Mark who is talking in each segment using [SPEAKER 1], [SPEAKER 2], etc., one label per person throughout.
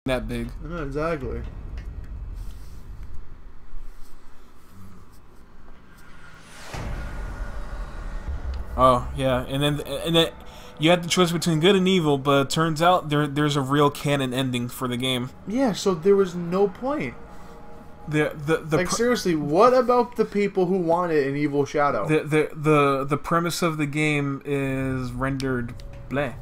[SPEAKER 1] that big.
[SPEAKER 2] No, exactly.
[SPEAKER 1] Oh yeah, and then you had the choice between good and evil, but it turns out there's a real canon ending for the game.
[SPEAKER 2] Yeah, so there was no point.
[SPEAKER 1] The
[SPEAKER 2] Like seriously, what about the people who wanted an evil shadow?
[SPEAKER 1] the premise of the game is rendered bleh.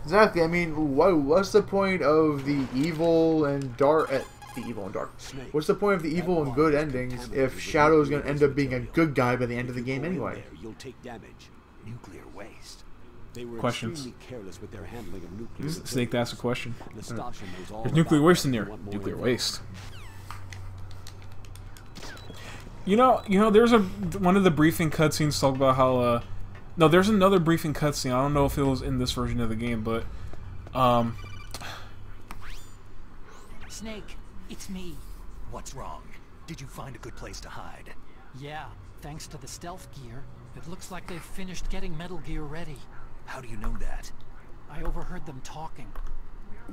[SPEAKER 2] Exactly. I mean, what's the point of the evil and dark? The evil and dark. What's the point of the evil and good endings if Shadow is going to end up being a good guy by the end of the game anyway?
[SPEAKER 3] You'll take damage. Nuclear waste. They were
[SPEAKER 1] Questions.
[SPEAKER 3] careless with their handling of nuclear.
[SPEAKER 1] Snake asked a question.
[SPEAKER 3] Nastasha knows all
[SPEAKER 1] There's nuclear
[SPEAKER 3] about
[SPEAKER 1] waste in
[SPEAKER 3] it.
[SPEAKER 1] there.
[SPEAKER 3] Want more
[SPEAKER 1] Nuclear
[SPEAKER 3] info.
[SPEAKER 1] waste. You know, there's one of the briefing cutscenes talk about how no, there's another briefing cutscene. I don't know if it was in this version of the game, but
[SPEAKER 4] Snake, it's me.
[SPEAKER 5] What's wrong? Did you find a good place to hide?
[SPEAKER 4] Yeah, thanks to the stealth gear, it looks like they've finished getting Metal Gear ready.
[SPEAKER 5] How do you know that?
[SPEAKER 4] I overheard them talking.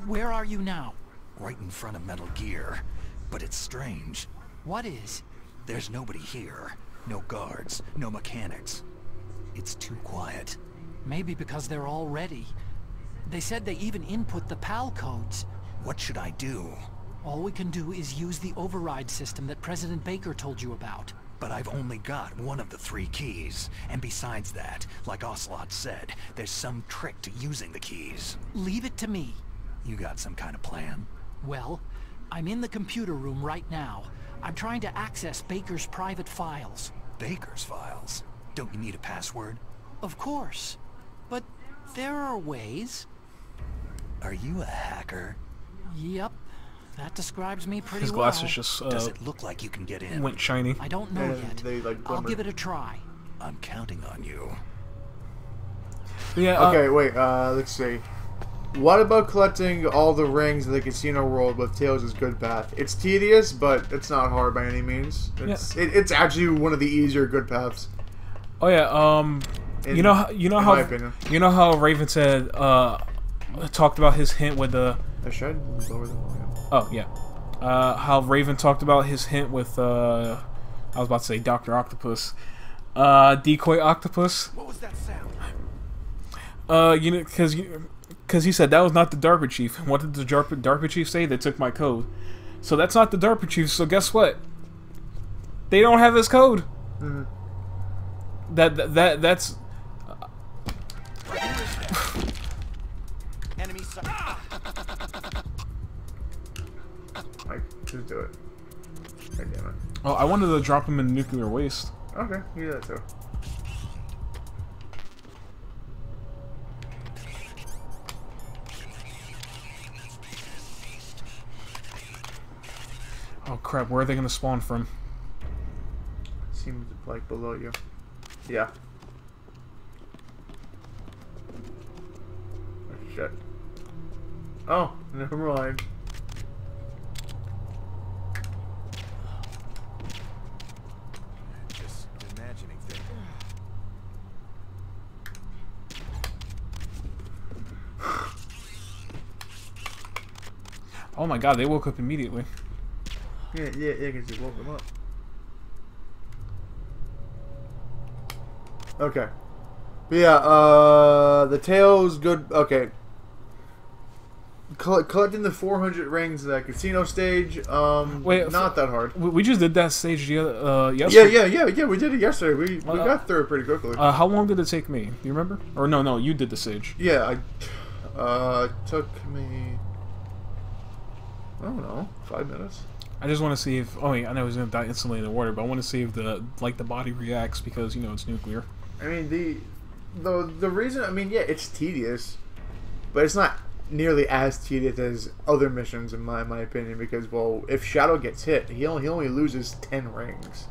[SPEAKER 4] Where are you now?
[SPEAKER 5] Right in front of Metal Gear. But it's strange.
[SPEAKER 4] What is?
[SPEAKER 5] There's nobody here. No guards, no mechanics. It's too quiet.
[SPEAKER 4] Maybe because they're all ready. They said they even input the PAL codes.
[SPEAKER 5] What should I do?
[SPEAKER 4] All we can do is use the override system that President Baker told you about.
[SPEAKER 5] But I've only got one of the 3 keys. And besides that, like Ocelot said, there's some trick to using the keys.
[SPEAKER 4] Leave it to me.
[SPEAKER 5] You got some kind of plan?
[SPEAKER 4] Well, I'm in the computer room right now. I'm trying to access Baker's private files.
[SPEAKER 5] Baker's files? Don't you need a password?
[SPEAKER 4] Of course. But there are ways.
[SPEAKER 5] Are you a hacker?
[SPEAKER 4] Yep. That describes me pretty
[SPEAKER 1] his
[SPEAKER 4] well.
[SPEAKER 1] glasses just
[SPEAKER 5] Does it look like you can get in?
[SPEAKER 1] went shiny.
[SPEAKER 4] I don't know
[SPEAKER 2] And
[SPEAKER 4] yet.
[SPEAKER 2] they, like,
[SPEAKER 4] I'll
[SPEAKER 2] glimmer.
[SPEAKER 4] give it a try.
[SPEAKER 5] I'm counting on you.
[SPEAKER 1] Yeah.
[SPEAKER 2] Okay, wait. Let's see. What about collecting all the rings in the casino world with Tails' good path? It's tedious, but it's not hard by any means. It's actually one of the easier good paths.
[SPEAKER 1] Oh yeah. You know
[SPEAKER 2] my opinion.
[SPEAKER 1] how Raven said talked about his hint with the.
[SPEAKER 2] I should lower the volume.
[SPEAKER 1] Oh yeah. How Raven talked about his hint with I was about to say Dr. Octopus. Decoy Octopus.
[SPEAKER 5] What was that sound?
[SPEAKER 1] You know, because he said that was not the DARPA chief. What did the DARPA chief say? They took my code. So that's not the DARPA chief. So guess what? They don't have his code.
[SPEAKER 2] Mm-hmm.
[SPEAKER 1] That's.
[SPEAKER 5] Enemy
[SPEAKER 2] Like, just do it. God damn it.
[SPEAKER 1] Oh, I wanted to drop him in nuclear waste.
[SPEAKER 2] Okay, you do that too.
[SPEAKER 1] Oh crap! Where are they gonna spawn from?
[SPEAKER 2] Seems like below you. Yeah. Oh, shit. Oh, never mind.
[SPEAKER 5] Just imagining things.
[SPEAKER 1] Oh my god! They woke up immediately.
[SPEAKER 2] Yeah, because you woke them up. Okay. But yeah, the Tails good. Okay. Collecting the 400 rings in that casino stage.
[SPEAKER 1] Wait,
[SPEAKER 2] not that hard.
[SPEAKER 1] We just did that stage yesterday.
[SPEAKER 2] Yeah. We did it yesterday. We got through it pretty quickly.
[SPEAKER 1] How long did it take me? Do you remember? Or no, you did the stage.
[SPEAKER 2] Yeah, took me. I don't know, 5 minutes.
[SPEAKER 1] I just want to see if. Oh, yeah, I know he's gonna die instantly in the water, but I want to see if the body reacts because you know it's nuclear.
[SPEAKER 2] I mean the reason. I mean, yeah, it's tedious, but it's not nearly as tedious as other missions in my opinion. Because well, if Shadow gets hit, he only loses 10 rings.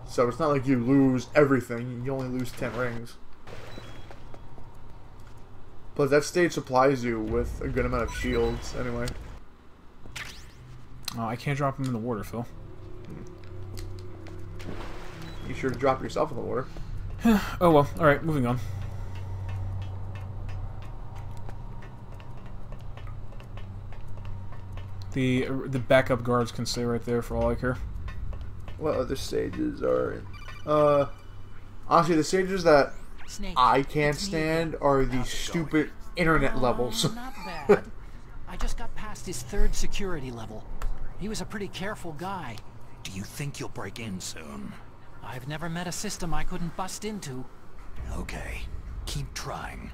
[SPEAKER 2] So it's not like you lose everything. You only lose 10 rings. Plus, that stage supplies you with a good amount of shields anyway.
[SPEAKER 1] I can't drop him in the water, Phil.
[SPEAKER 2] You should drop yourself in the water.
[SPEAKER 1] Oh well. All right, moving on. The backup guards can stay right there for all I care.
[SPEAKER 2] What other stages are? Honestly, the stages that
[SPEAKER 4] Snake,
[SPEAKER 2] I can't
[SPEAKER 4] it's me
[SPEAKER 2] stand
[SPEAKER 4] again.
[SPEAKER 2] are the
[SPEAKER 5] How's it
[SPEAKER 2] stupid internet levels.
[SPEAKER 4] Not bad. I just got past his 3rd security level. He was a pretty careful guy.
[SPEAKER 5] Do you think you'll break in soon?
[SPEAKER 4] I've never met a system I couldn't bust into.
[SPEAKER 5] Okay. Keep trying.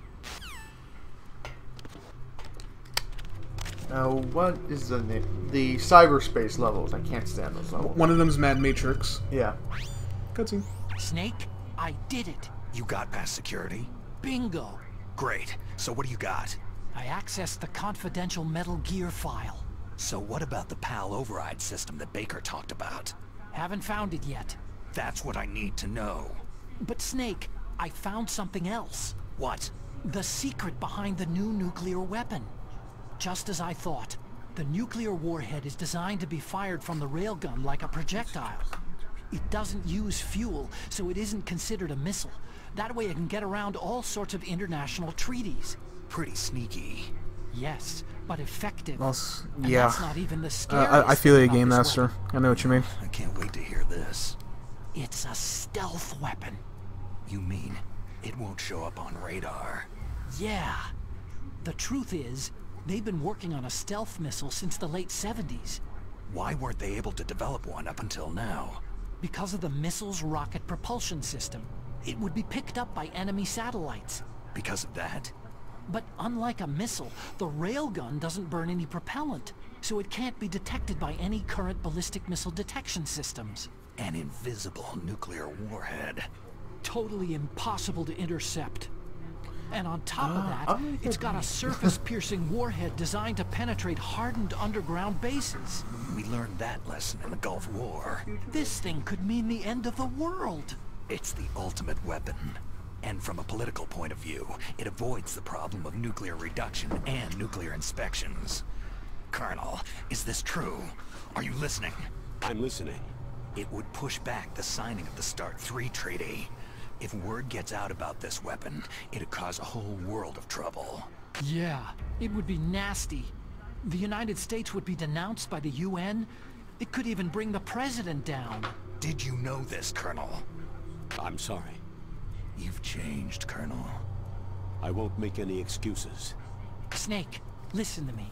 [SPEAKER 2] Now, what is the name? The cyberspace levels. I can't stand those levels.
[SPEAKER 1] One of them's Mad Matrix.
[SPEAKER 2] Yeah.
[SPEAKER 1] Cutscene.
[SPEAKER 4] Snake, I did it.
[SPEAKER 5] You got past security?
[SPEAKER 4] Bingo.
[SPEAKER 5] Great. So what do you got?
[SPEAKER 4] I accessed the confidential Metal Gear file.
[SPEAKER 5] So what about the PAL override system that Baker talked about?
[SPEAKER 4] Haven't found it yet.
[SPEAKER 5] That's what I need to know.
[SPEAKER 4] But Snake, I found something else.
[SPEAKER 5] What?
[SPEAKER 4] The secret behind the new nuclear weapon. Just as I thought, the nuclear warhead is designed to be fired from the railgun like a projectile. It doesn't use fuel, so it isn't considered a missile. That way it can get around all sorts of international treaties.
[SPEAKER 5] Pretty sneaky.
[SPEAKER 4] Yes, but effective.
[SPEAKER 1] Well,
[SPEAKER 4] And
[SPEAKER 1] yeah.
[SPEAKER 4] that's not even the scariest
[SPEAKER 1] I feel
[SPEAKER 4] thing
[SPEAKER 1] you,
[SPEAKER 4] about
[SPEAKER 1] Game
[SPEAKER 4] this
[SPEAKER 1] Master.
[SPEAKER 4] weapon.
[SPEAKER 1] I know what you mean.
[SPEAKER 5] I can't wait to hear this.
[SPEAKER 4] It's a stealth weapon.
[SPEAKER 5] You mean it won't show up on radar?
[SPEAKER 4] Yeah. The truth is, they've been working on a stealth missile since the late 70s.
[SPEAKER 5] Why weren't they able to develop one up until now?
[SPEAKER 4] Because of the missile's rocket propulsion system. It would be picked up by enemy satellites.
[SPEAKER 5] Because of that?
[SPEAKER 4] But unlike a missile, the railgun doesn't burn any propellant, so it can't be detected by any current ballistic missile detection systems.
[SPEAKER 5] An invisible nuclear warhead.
[SPEAKER 4] Totally impossible to intercept. And on top of that, it's got a surface-piercing warhead designed to penetrate hardened underground bases.
[SPEAKER 5] We learned that lesson in the Gulf War.
[SPEAKER 4] This thing could mean the end of the world.
[SPEAKER 5] It's the ultimate weapon. And from a political point of view, it avoids the problem of nuclear reduction and nuclear inspections. Colonel, is this true? Are you listening?
[SPEAKER 3] I'm listening.
[SPEAKER 5] It would push back the signing of the START 3 treaty. If word gets out about this weapon, it'd cause a whole world of trouble.
[SPEAKER 4] Yeah, it would be nasty. The United States would be denounced by the UN. It could even bring the president down.
[SPEAKER 5] Did you know this, Colonel?
[SPEAKER 3] I'm sorry.
[SPEAKER 5] You've changed, Colonel.
[SPEAKER 3] I won't make any excuses.
[SPEAKER 4] Snake, listen to me.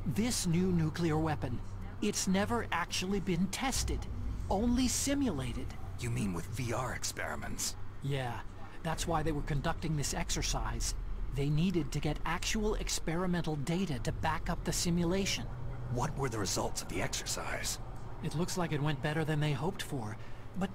[SPEAKER 4] This new nuclear weapon, it's never actually been tested. Only simulated.
[SPEAKER 5] You mean with VR experiments?
[SPEAKER 4] Yeah, that's why they were conducting this exercise. They needed to get actual experimental data to back up the simulation.
[SPEAKER 5] What were the results of the exercise?
[SPEAKER 4] It looks like it went better than they hoped for, but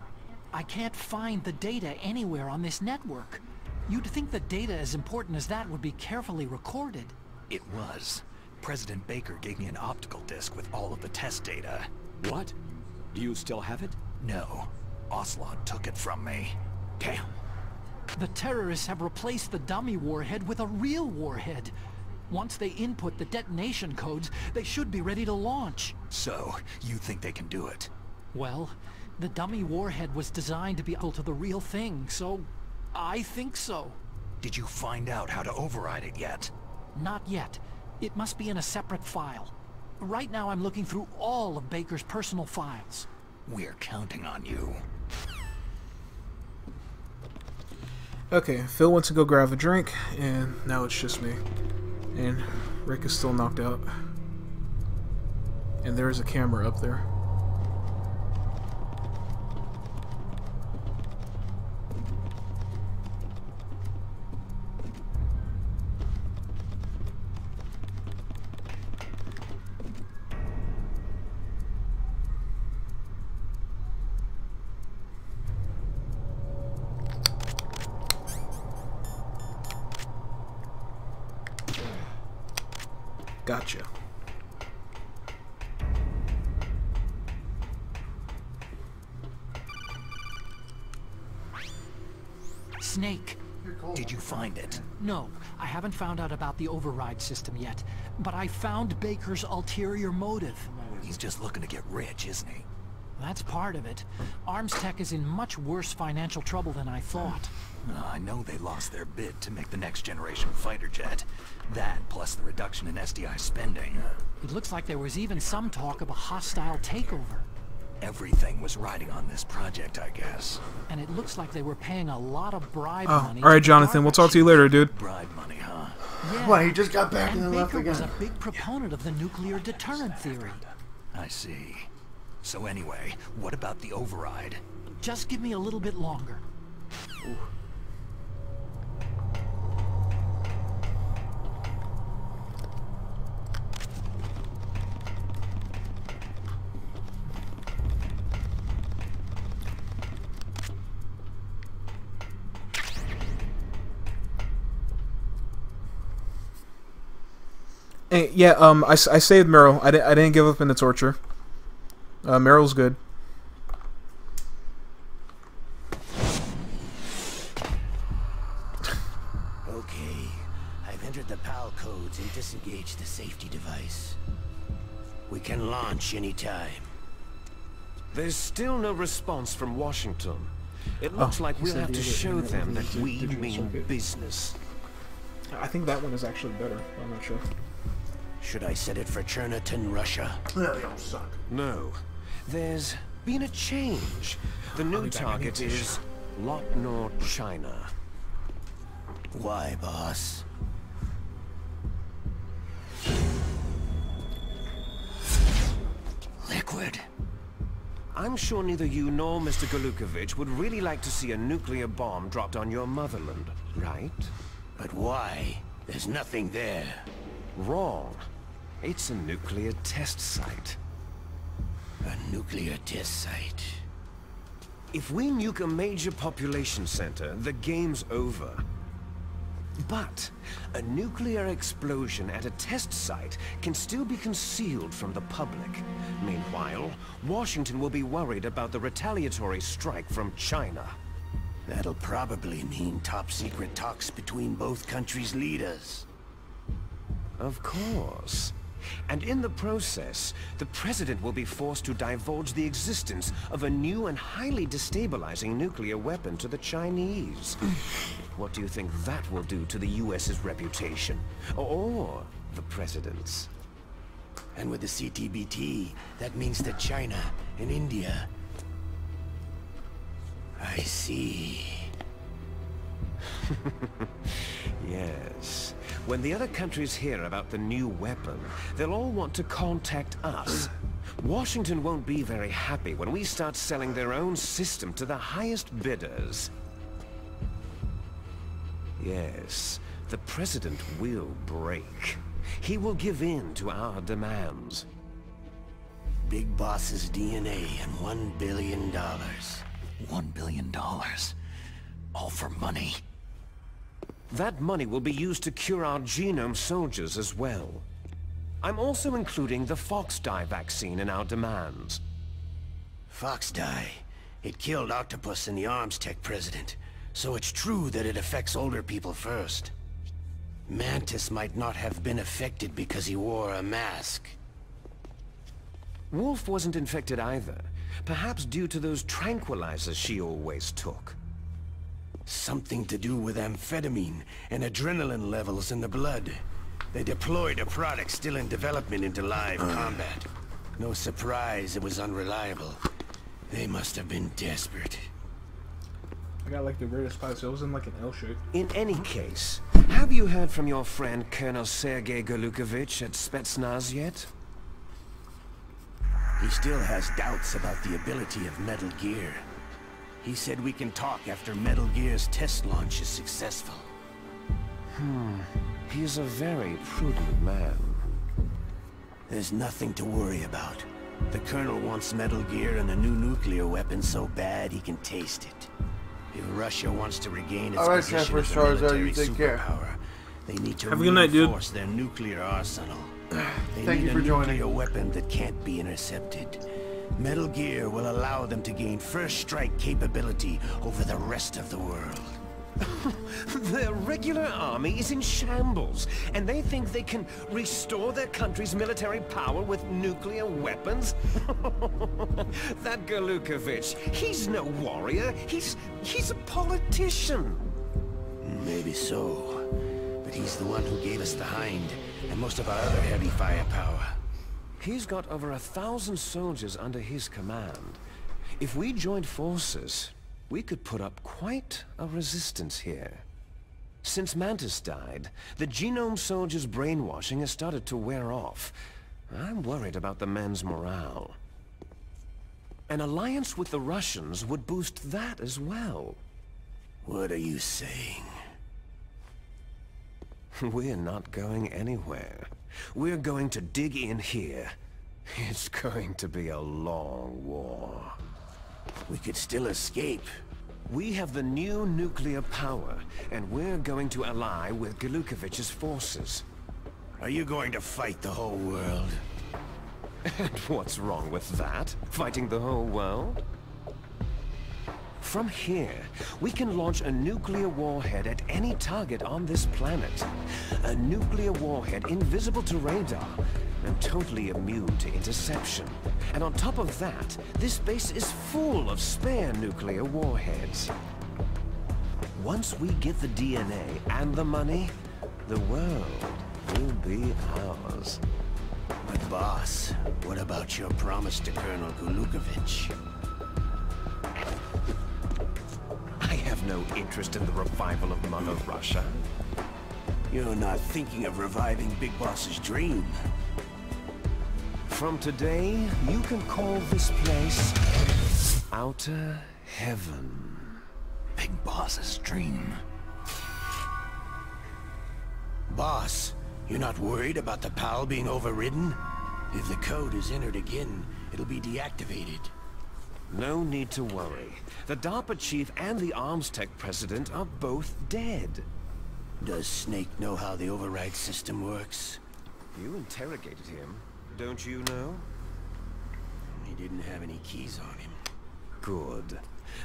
[SPEAKER 4] I can't find the data anywhere on this network. You'd think the data as important as that would be carefully recorded.
[SPEAKER 5] It was. President Baker gave me an optical disc with all of the test data.
[SPEAKER 3] What? Do you still have it?
[SPEAKER 5] No. Ocelot took it from me.
[SPEAKER 3] Damn.
[SPEAKER 4] The terrorists have replaced the dummy warhead with a real warhead. Once they input the detonation codes, they should be ready to launch.
[SPEAKER 5] So, you think they can do it?
[SPEAKER 4] Well, the dummy warhead was designed to be equal to the real thing, so I think so.
[SPEAKER 5] Did you find out how to override it yet?
[SPEAKER 4] Not yet. It must be in a separate file. Right now I'm looking through all of Baker's personal files.
[SPEAKER 5] We're counting on you.
[SPEAKER 1] Okay, Phil went to go grab a drink, and now it's just me. And Rick is still knocked out. And there is a camera up there. Gotcha.
[SPEAKER 4] Snake.
[SPEAKER 5] Did you find it?
[SPEAKER 4] No, I haven't found out about the override system yet, but I found Baker's ulterior motive.
[SPEAKER 5] He's just looking to get rich, isn't he?
[SPEAKER 4] That's part of it. Arms Tech is in much worse financial trouble than I thought.
[SPEAKER 5] I know they lost their bid to make the next generation fighter jet. That, plus the reduction in SDI spending.
[SPEAKER 4] It looks like there was even some talk of a hostile takeover.
[SPEAKER 5] Everything was riding on this project, I guess.
[SPEAKER 4] And it looks like they were paying a lot of bribe money.
[SPEAKER 1] Alright, Jonathan, we'll talk to you later, dude.
[SPEAKER 5] Bribe money, huh?
[SPEAKER 4] Yeah.
[SPEAKER 2] Why, he just got back and then left
[SPEAKER 4] Baker was
[SPEAKER 2] again.
[SPEAKER 4] a big proponent of the nuclear deterrent theory.
[SPEAKER 5] I see. So anyway, what about the override?
[SPEAKER 4] Just give me a little bit longer.
[SPEAKER 2] Ooh.
[SPEAKER 1] Hey, yeah, I saved Meryl. I didn't give up in the torture. Meryl's good.
[SPEAKER 6] Okay, I've entered the PAL codes and disengaged the safety device. We can launch anytime.
[SPEAKER 7] There's still no response from Washington. It looks like we'll have to show them that we mean business.
[SPEAKER 1] I think that one is actually better. I'm not sure.
[SPEAKER 6] Should I set it for Cherniton, Russia?
[SPEAKER 2] Yeah, they all suck.
[SPEAKER 7] No. There's been a change. The new target is Lotnor, China.
[SPEAKER 6] Why, boss? Liquid.
[SPEAKER 7] I'm sure neither you nor Mr. Galukovich would really like to see a nuclear bomb dropped on your motherland, right?
[SPEAKER 6] But why? There's nothing there.
[SPEAKER 7] Wrong. It's a nuclear test site.
[SPEAKER 6] A nuclear test site.
[SPEAKER 7] If we nuke a major population center, the game's over. But a nuclear explosion at a test site can still be concealed from the public. Meanwhile, Washington will be worried about the retaliatory strike from China.
[SPEAKER 6] That'll probably mean top-secret talks between both countries' leaders.
[SPEAKER 7] Of course. And in the process, the President will be forced to divulge the existence of a new and highly destabilizing nuclear weapon to the Chinese. What do you think that will do to the US's reputation? Or the President's?
[SPEAKER 6] And with the CTBT, that means that China and India... I see.
[SPEAKER 7] Yes. When the other countries hear about the new weapon, they'll all want to contact us. Washington won't be very happy when we start selling their own system to the highest bidders. Yes, the President will break. He will give in to our demands.
[SPEAKER 6] Big Boss's DNA and $1 billion.
[SPEAKER 5] $1 billion. All for money.
[SPEAKER 7] That money will be used to cure our genome soldiers as well. I'm also including the Fox dye vaccine in our demands.
[SPEAKER 6] Fox dye. It killed Octopus and the Arms Tech president. So it's true that it affects older people first. Mantis might not have been affected because he wore a mask.
[SPEAKER 7] Wolf wasn't infected either. Perhaps due to those tranquilizers she always took.
[SPEAKER 6] Something to do with amphetamine and adrenaline levels in the blood. They deployed a product still in development into live combat. No surprise it was unreliable. They must have been desperate.
[SPEAKER 1] I got like the weirdest spots. It was in like an L shape.
[SPEAKER 7] In any case, have you heard from your friend Colonel Sergei Galukovich at Spetsnaz yet?
[SPEAKER 6] He still has doubts about the ability of Metal Gear. He said we can talk after Metal Gear's test launch is successful.
[SPEAKER 7] He's a very prudent man.
[SPEAKER 6] There's nothing to worry about. The Colonel wants Metal Gear and a new nuclear weapon so bad he can taste it. If Russia wants to regain its position as a military superpower, they need to reinforce their nuclear arsenal. They need a nuclear weapon that can't be intercepted. Metal Gear will allow them to gain first strike capability over the rest of the world.
[SPEAKER 7] Their regular army is in shambles, and they think they can restore their country's military power with nuclear weapons? That Galukovich, he's no warrior. He's a politician.
[SPEAKER 6] Maybe so. But he's the one who gave us the Hind and most of our other heavy firepower.
[SPEAKER 7] He's got over 1,000 soldiers under his command. If we joined forces, we could put up quite a resistance here. Since Mantis died, the Genome soldiers' brainwashing has started to wear off. I'm worried about the men's morale. An alliance with the Russians would boost that as well.
[SPEAKER 6] What are you saying?
[SPEAKER 7] We're not going anywhere. We're going to dig in here. It's going to be a long war.
[SPEAKER 6] We could still escape.
[SPEAKER 7] We have the new nuclear power, and we're going to ally with Glukovich's forces.
[SPEAKER 6] Are you going to fight the whole world?
[SPEAKER 7] And what's wrong with that? Fighting the whole world? From here, we can launch a nuclear warhead at any target on this planet. A nuclear warhead invisible to radar and totally immune to interception. And on top of that, this base is full of spare nuclear warheads. Once we get the DNA and the money, the world will be ours.
[SPEAKER 6] But boss, what about your promise to Colonel Glukovich?
[SPEAKER 7] I have no interest in the revival of Mother Russia.
[SPEAKER 6] You're not thinking of reviving Big Boss's dream.
[SPEAKER 7] From today, you can call this place Outer Heaven.
[SPEAKER 5] Big Boss's dream.
[SPEAKER 6] Boss, you're not worried about the PAL being overridden? If the code is entered again, it'll be deactivated.
[SPEAKER 7] No need to worry. The DARPA chief and the arms tech president are both dead.
[SPEAKER 6] Does Snake know how the override system works?
[SPEAKER 7] You interrogated him, don't you know?
[SPEAKER 6] He didn't have any keys on him.
[SPEAKER 7] Good.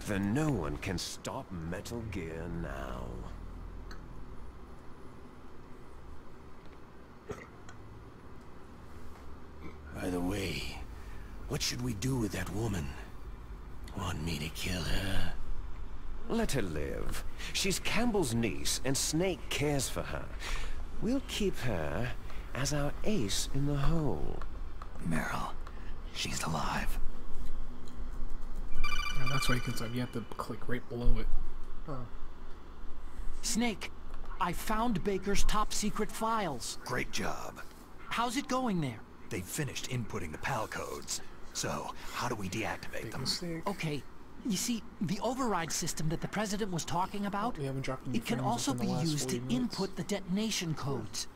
[SPEAKER 7] Then no one can stop Metal Gear now.
[SPEAKER 6] By the way, what should we do with that woman? Want me to kill her?
[SPEAKER 7] Let her live. She's Campbell's niece, and Snake cares for her. We'll keep her as our ace in the hole.
[SPEAKER 5] Meryl, she's alive.
[SPEAKER 1] And that's why you have to click right below it.
[SPEAKER 4] Snake, I found Baker's top secret files.
[SPEAKER 5] Great job.
[SPEAKER 4] How's it going there?
[SPEAKER 5] They finished inputting the PAL codes. So, how do we deactivate them?
[SPEAKER 4] Okay, you see, the override system that the President was talking about,
[SPEAKER 1] We haven't dropped any
[SPEAKER 4] it can
[SPEAKER 1] frames
[SPEAKER 4] also
[SPEAKER 1] within
[SPEAKER 4] be
[SPEAKER 1] the last
[SPEAKER 4] used to
[SPEAKER 1] 40 minutes.
[SPEAKER 4] input the detonation codes.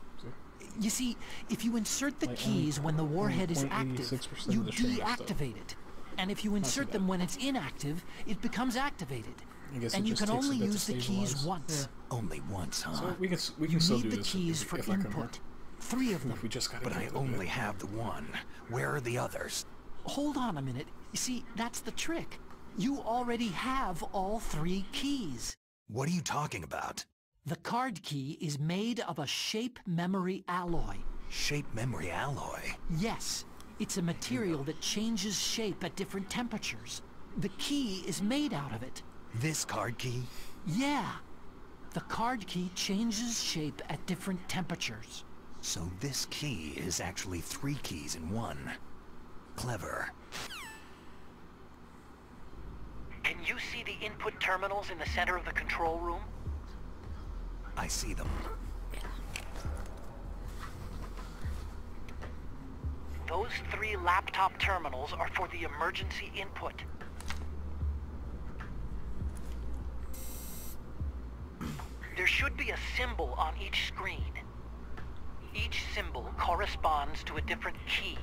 [SPEAKER 4] You see, if you insert the
[SPEAKER 1] Like,
[SPEAKER 4] keys when the warhead is
[SPEAKER 1] 0.86%
[SPEAKER 4] active,
[SPEAKER 1] of
[SPEAKER 4] you
[SPEAKER 1] the stream stuff.
[SPEAKER 4] deactivate it. And if you insert them when it's inactive, it becomes activated.
[SPEAKER 1] I guess
[SPEAKER 4] And
[SPEAKER 1] it
[SPEAKER 4] you
[SPEAKER 1] just
[SPEAKER 4] can
[SPEAKER 1] takes a
[SPEAKER 4] only
[SPEAKER 1] bit to
[SPEAKER 4] use the keys
[SPEAKER 1] stabilize.
[SPEAKER 4] once.
[SPEAKER 5] Only once, huh?
[SPEAKER 1] So we can
[SPEAKER 4] You
[SPEAKER 1] still
[SPEAKER 4] need
[SPEAKER 1] do
[SPEAKER 4] the
[SPEAKER 1] this
[SPEAKER 4] keys
[SPEAKER 1] if,
[SPEAKER 4] for
[SPEAKER 1] if I can
[SPEAKER 4] input. 3 of them.
[SPEAKER 1] If we just got
[SPEAKER 5] But I only have the one. Where are the others?
[SPEAKER 4] Hold on a minute. You see, that's the trick. You already have all 3 keys.
[SPEAKER 5] What are you talking about?
[SPEAKER 4] The card key is made of a shape memory alloy.
[SPEAKER 5] Shape memory alloy?
[SPEAKER 4] Yes, it's a material that changes shape at different temperatures. The key is made out of it.
[SPEAKER 5] This card key?
[SPEAKER 4] Yeah. The card key changes shape at different temperatures.
[SPEAKER 5] So this key is actually 3 keys in one. Clever.
[SPEAKER 4] Can you see the input terminals in the center of the control room?
[SPEAKER 5] I see them.
[SPEAKER 4] Those 3 laptop terminals are for the emergency input. There should be a symbol on each screen. Each symbol corresponds to a different key.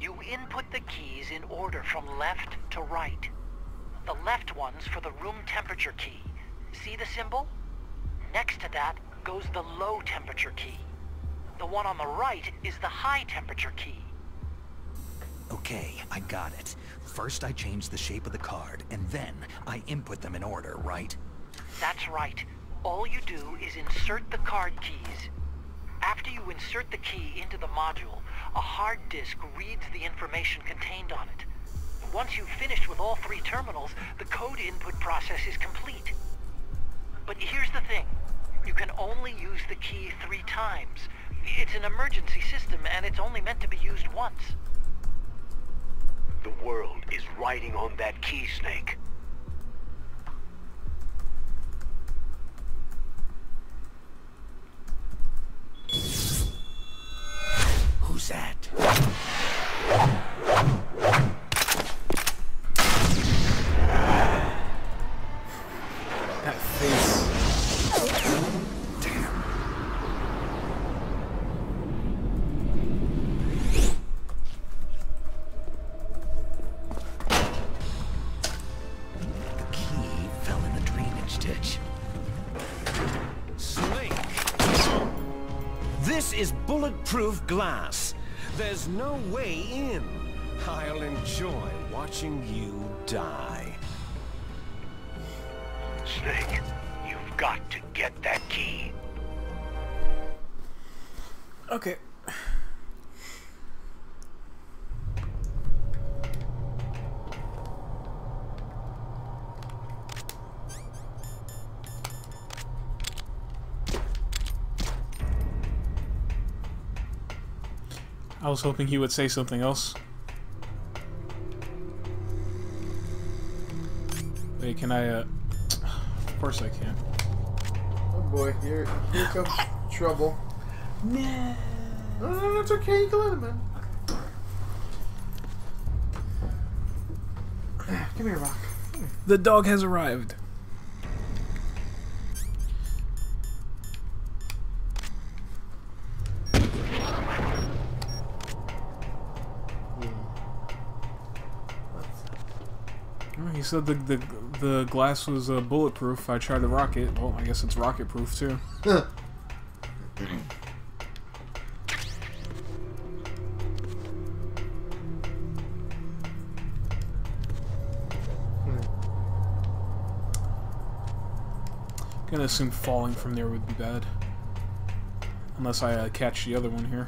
[SPEAKER 4] You input the keys in order from left to right. The left one's for the room temperature key. See the symbol? Next to that goes the low temperature key. The one on the right is the high temperature key.
[SPEAKER 5] Okay, I got it. First I change the shape of the card, and then I input them in order, right?
[SPEAKER 4] That's right. All you do is insert the card keys. After you insert the key into the module, a hard disk reads the information contained on it. Once you've finished with all 3 terminals, the code input process is complete. But here's the thing. You can only use the key 3 times. It's an emergency system, and it's only meant to be used once.
[SPEAKER 3] The world is riding on that key, Snake.
[SPEAKER 6] Who's that?
[SPEAKER 1] That face.
[SPEAKER 6] Damn. The key fell in the drainage ditch.
[SPEAKER 7] Snake! This is bulletproof glass. There's no way in. I'll enjoy watching you die.
[SPEAKER 3] Snake, you've got to get that key.
[SPEAKER 1] Okay. I was hoping he would say something else. Wait, can I, Of course I can.
[SPEAKER 2] Oh boy, here comes trouble.
[SPEAKER 1] Nah.
[SPEAKER 2] No, it's okay. You can let him in. Come here, Rock.
[SPEAKER 1] The dog has arrived. He said the glass was bulletproof. I tried to rock it. Well, I guess it's rocket proof too. Gonna assume falling from there would be bad, unless I catch the other one here.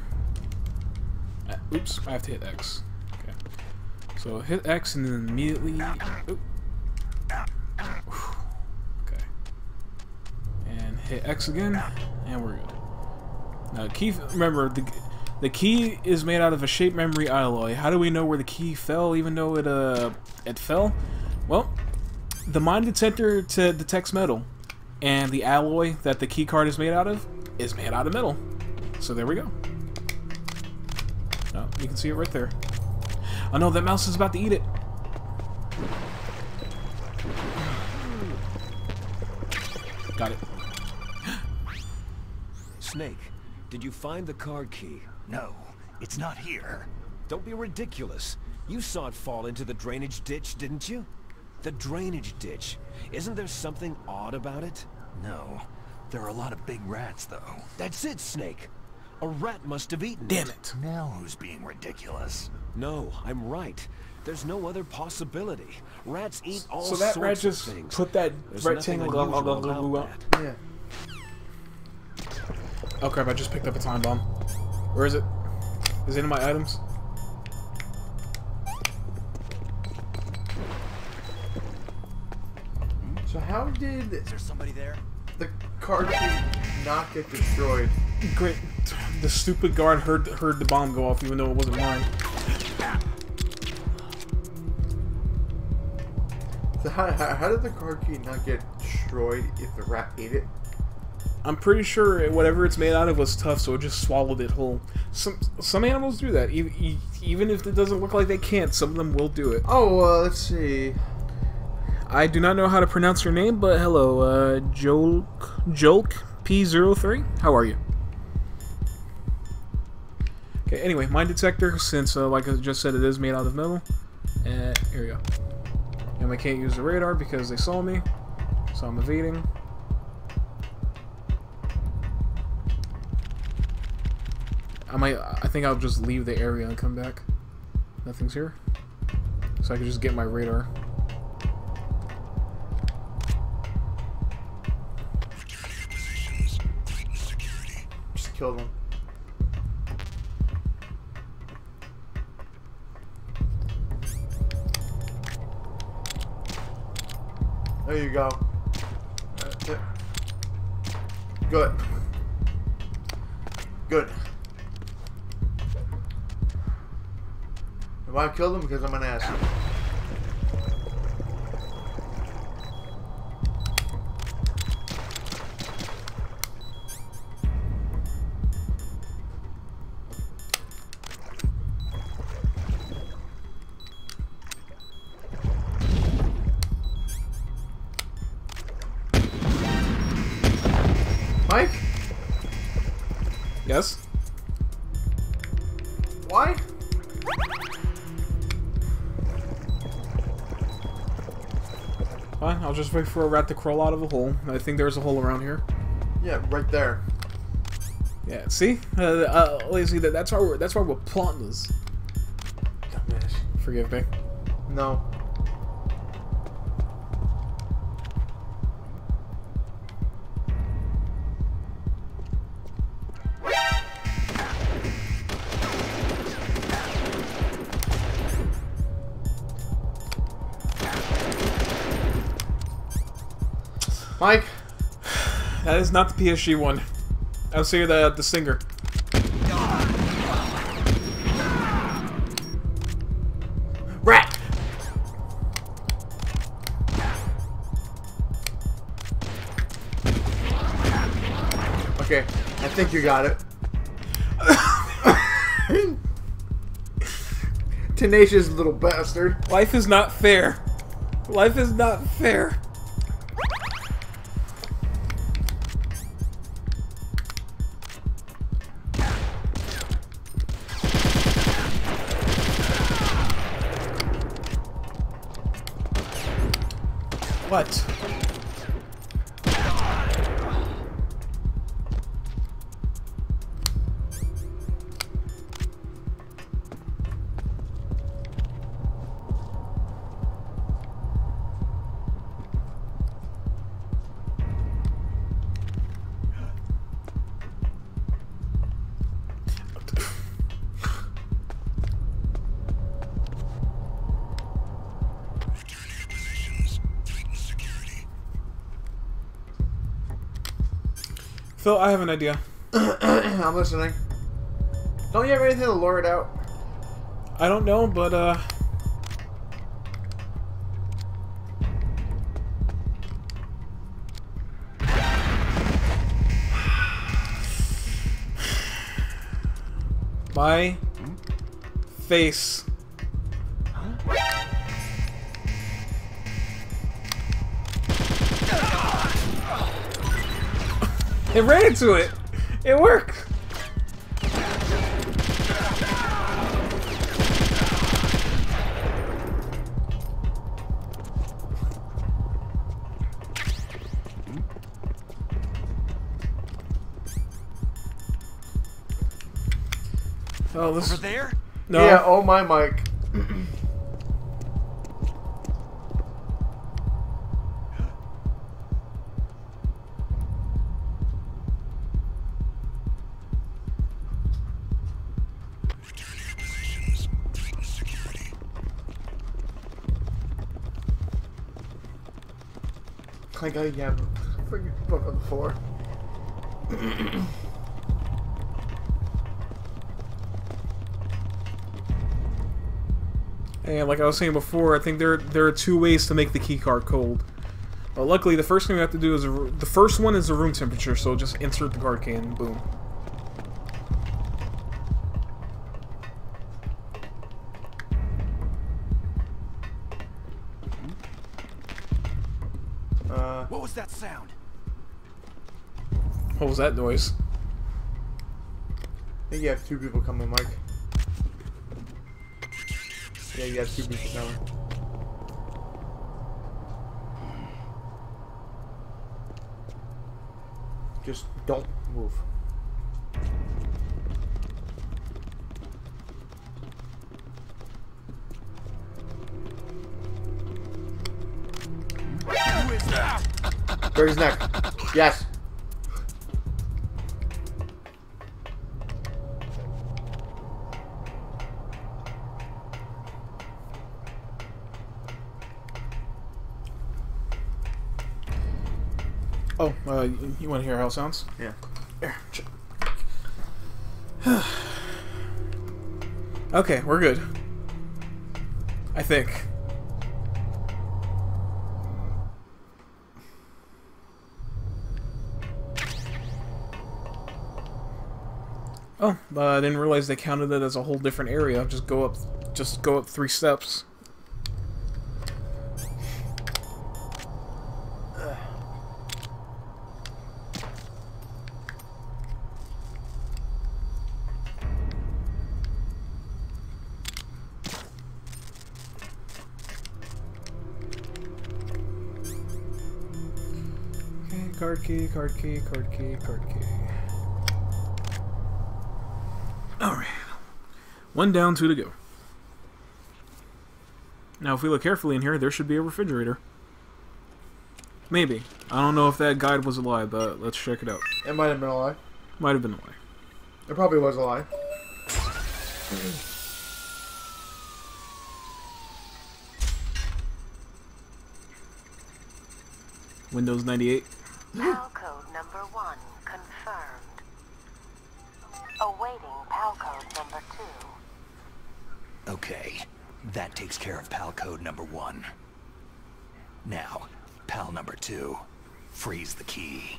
[SPEAKER 1] Oops! I have to hit X. Okay. So hit X and then immediately. Oop. Okay. And hit X again, and we're good. Now, key. Remember, the key is made out of a shape memory alloy. How do we know where the key fell, even though it fell? Well, the mine detector detects metal, and the alloy that the key card is made out of metal. So there we go. Oh, you can see it right there. Oh no, that mouse is about to eat it. Got it.
[SPEAKER 7] Snake, did you find the card key?
[SPEAKER 5] No, it's not here.
[SPEAKER 7] Don't be ridiculous. You saw it fall into the drainage ditch, didn't you? The drainage ditch. Isn't there something odd about it?
[SPEAKER 5] No. There are a lot of big rats, though.
[SPEAKER 7] That's it, Snake. A rat must have eaten
[SPEAKER 1] Damn it.
[SPEAKER 5] Now who's being ridiculous?
[SPEAKER 7] No, I'm right. There's no other possibility. Rats eat all
[SPEAKER 1] So that
[SPEAKER 7] sorts
[SPEAKER 1] rat
[SPEAKER 7] of
[SPEAKER 1] just
[SPEAKER 7] things.
[SPEAKER 1] put that
[SPEAKER 7] There's
[SPEAKER 1] rectangle
[SPEAKER 7] nothing unusual
[SPEAKER 1] up.
[SPEAKER 7] about that.
[SPEAKER 2] Yeah.
[SPEAKER 1] Oh crap, I just picked up a time bomb. Where is it? Is it in my items?
[SPEAKER 2] So how did
[SPEAKER 5] Is there somebody there?
[SPEAKER 2] the card key not get destroyed?
[SPEAKER 1] Great. The stupid guard heard the bomb go off even though it wasn't mine.
[SPEAKER 2] So how did the card key not get destroyed if the rat ate it?
[SPEAKER 1] I'm pretty sure whatever it's made out of was tough, so it just swallowed it whole. Some animals do that. Even if it doesn't look like they can't, some of them will do it.
[SPEAKER 2] Oh, let's see.
[SPEAKER 1] I do not know how to pronounce your name, but hello, Jolk P03. How are you? Okay, anyway, mine detector, since, like I just said, it is made out of metal. And here we go. And I can't use the radar because they saw me, so I'm evading. I think I'll just leave the area and come back. Nothing's here. So I can just get my radar.
[SPEAKER 2] Just killed him. There you go. Good. Good. Why I killed him? Because I'm an ass. Mike?
[SPEAKER 1] Yes?
[SPEAKER 2] Why?
[SPEAKER 1] Fine, I'll just wait for a rat to crawl out of a hole. I think there's a hole around here.
[SPEAKER 2] Yeah, right there.
[SPEAKER 1] Yeah, see? Lazy, that's why we're plotting this.
[SPEAKER 2] Dumbass.
[SPEAKER 1] Forgive me.
[SPEAKER 2] No. Mike?
[SPEAKER 1] That is not the PSG one. I'll see you the stinger.
[SPEAKER 2] Rat! Okay, I think you got it. Tenacious little bastard.
[SPEAKER 1] Life is not fair. Life is not fair. What? Phil, I have an idea.
[SPEAKER 2] I'm listening. Don't you have anything to lure it out?
[SPEAKER 1] I don't know, but my face. It ran into it. It worked. Oh, this
[SPEAKER 5] Over there?
[SPEAKER 1] No.
[SPEAKER 2] Yeah, oh my Mike. I gotta get a freaking book on the floor.
[SPEAKER 1] And like I was saying before, I think there are two ways to make the keycard cold. Well, luckily, the first thing we have to do is the first one is the room temperature. So just insert the card can, boom.
[SPEAKER 5] What was that sound?
[SPEAKER 1] What was that noise?
[SPEAKER 2] I think you have two people coming, Mike. Yeah, you have two people coming. Just don't move.
[SPEAKER 5] Who is that?
[SPEAKER 2] Break his neck. Yes.
[SPEAKER 1] Oh, you want to hear how it sounds?
[SPEAKER 2] Yeah.
[SPEAKER 1] Here, okay, we're good. I think. Oh, I didn't realize they counted it as a whole different area. Just go up 3 steps. Okay, card key, card key, card key, card key. Alright. 1 down, 2 to go. Now, if we look carefully in here, there should be a refrigerator. Maybe. I don't know if that guide was a lie, but let's check it out.
[SPEAKER 2] It might have been a lie.
[SPEAKER 1] Might have been a lie.
[SPEAKER 2] It probably was a lie.
[SPEAKER 1] Windows 98.
[SPEAKER 8] PAL code number 1 confirmed. Awaiting PAL code number 2.
[SPEAKER 5] Okay, that takes care of PAL code number 1. Now, PAL number 2. Freeze the key.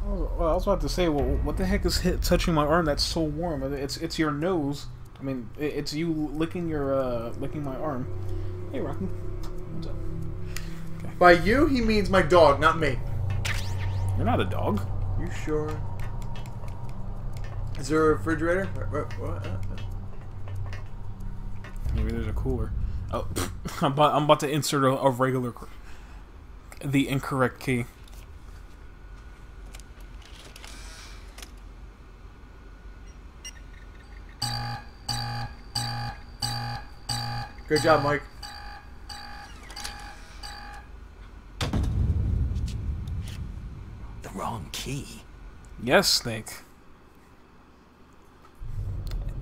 [SPEAKER 1] Well, I was about to say, well, what the heck is touching my arm that's so warm? It's your nose. I mean, it's you licking my arm. Hey, Rocky. What's up? Okay.
[SPEAKER 2] By you, he means my dog, not me.
[SPEAKER 1] You're not a dog.
[SPEAKER 2] You sure? Is there a refrigerator? What?
[SPEAKER 1] Maybe there's a cooler. Oh, I'm about to insert a regular, the incorrect key.
[SPEAKER 2] Good job, Mike.
[SPEAKER 5] The wrong key.
[SPEAKER 1] Yes, Snake.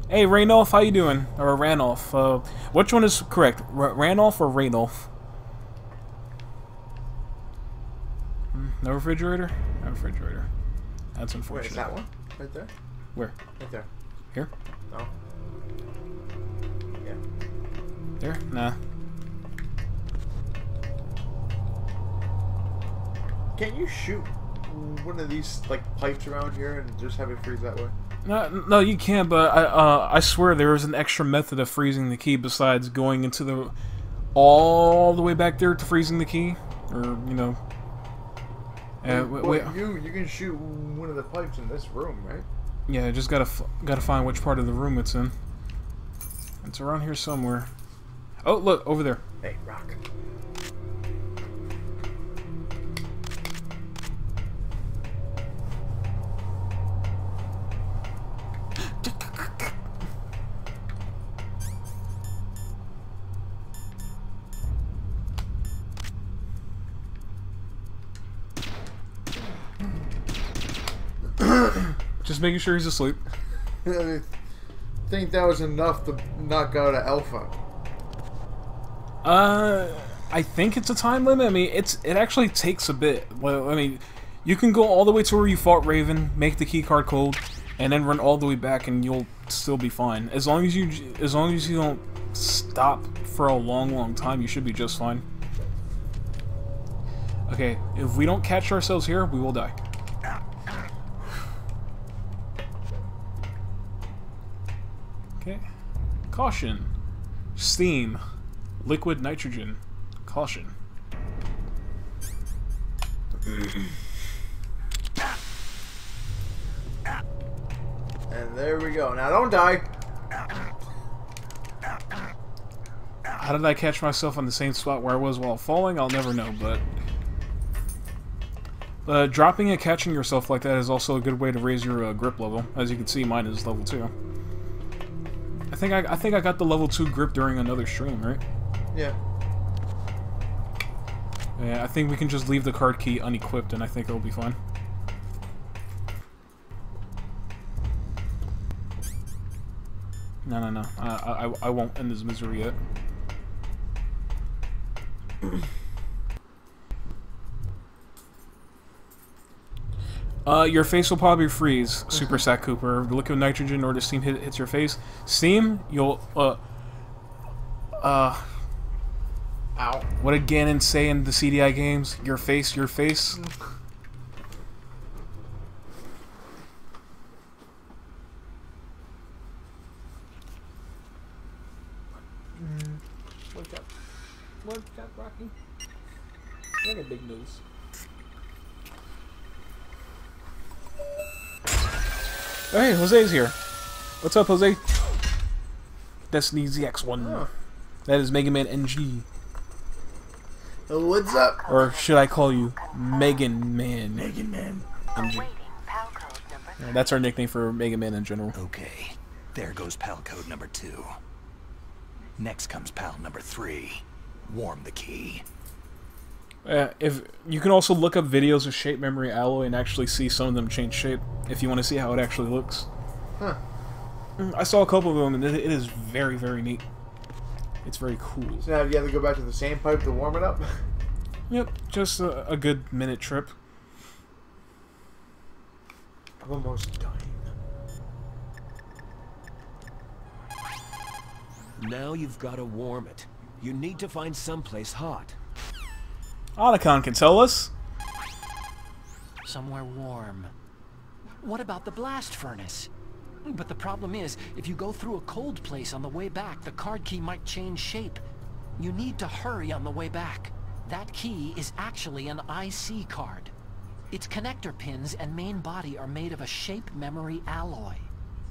[SPEAKER 1] Hey, Ranolf, how you doing? Or Ranolf? Which one is correct? Ranolf or Ranolf? No refrigerator? No refrigerator. That's unfortunate.
[SPEAKER 2] Wait, is that one? Right there?
[SPEAKER 1] Where?
[SPEAKER 2] Right there.
[SPEAKER 1] Here?
[SPEAKER 2] No. Yeah.
[SPEAKER 1] There? Nah.
[SPEAKER 2] Can't you shoot one of these like pipes around here and just have it freeze that way?
[SPEAKER 1] No, you can, but I swear there is an extra method of freezing the key besides going into the all the way back there to freezing the key, or you know. Wait.
[SPEAKER 2] You can shoot one of the pipes in this room, right?
[SPEAKER 1] Yeah, just gotta find which part of the room it's in. It's around here somewhere. Oh, look over there.
[SPEAKER 2] Hey, Rock.
[SPEAKER 1] Just making sure he's asleep.
[SPEAKER 2] I think that was enough to knock out an alpha.
[SPEAKER 1] I think it's a time limit. I mean, it actually takes a bit. Well, I mean, you can go all the way to where you fought Raven, make the key card cold, and then run all the way back, and you'll still be fine. As long as you don't stop for a long time, you should be just fine. Okay, if we don't catch ourselves here, we will die. Okay. Caution. Steam. Liquid nitrogen. Caution.
[SPEAKER 2] And there we go. Now don't die.
[SPEAKER 1] How did I catch myself on the same spot where I was while falling? I'll never know, but... dropping and catching yourself like that is also a good way to raise your grip level. As you can see, mine is level 2. I think I got the level 2 grip during another stream, right?
[SPEAKER 2] Yeah.
[SPEAKER 1] Yeah, I think we can just leave the card key unequipped, and I think it'll be fine. No. I won't end this misery yet. Your face will probably freeze, Super Sack Cooper. The liquid nitrogen or the steam hits your face. Steam, you'll,
[SPEAKER 2] Ow.
[SPEAKER 1] what did Ganon say in the CDI games? Your face. What's up, Rocky? I got a big nose. Oh, hey, Jose's here. What's up, Jose? Destiny ZX1.
[SPEAKER 2] Oh.
[SPEAKER 1] That is Mega Man NG.
[SPEAKER 2] What's up?
[SPEAKER 1] Or should I call you Megan Man?
[SPEAKER 2] Megan Man.
[SPEAKER 1] NG.
[SPEAKER 8] Awaiting PAL code number 3.
[SPEAKER 1] That's our nickname for Mega Man in general.
[SPEAKER 5] Okay, there goes PAL code number 2. Next comes PAL number 3. Warm the key.
[SPEAKER 1] If you can also look up videos of shape memory alloy and actually see some of them change shape if you want to see how it actually looks.
[SPEAKER 2] Huh.
[SPEAKER 1] I saw a couple of them and it is very, very neat. It's very cool.
[SPEAKER 2] So now you have to go back to the same pipe to warm it up?
[SPEAKER 1] Yep, just a good minute trip.
[SPEAKER 2] I'm almost dying.
[SPEAKER 7] Now you've got to warm it. You need to find someplace hot.
[SPEAKER 1] Otacon can tell us.
[SPEAKER 4] Somewhere warm. What about the blast furnace? But the problem is, if you go through a cold place on the way back, the card key might change shape. You need to hurry on the way back. That key is actually an IC card. Its connector pins and main body are made of a shape memory alloy.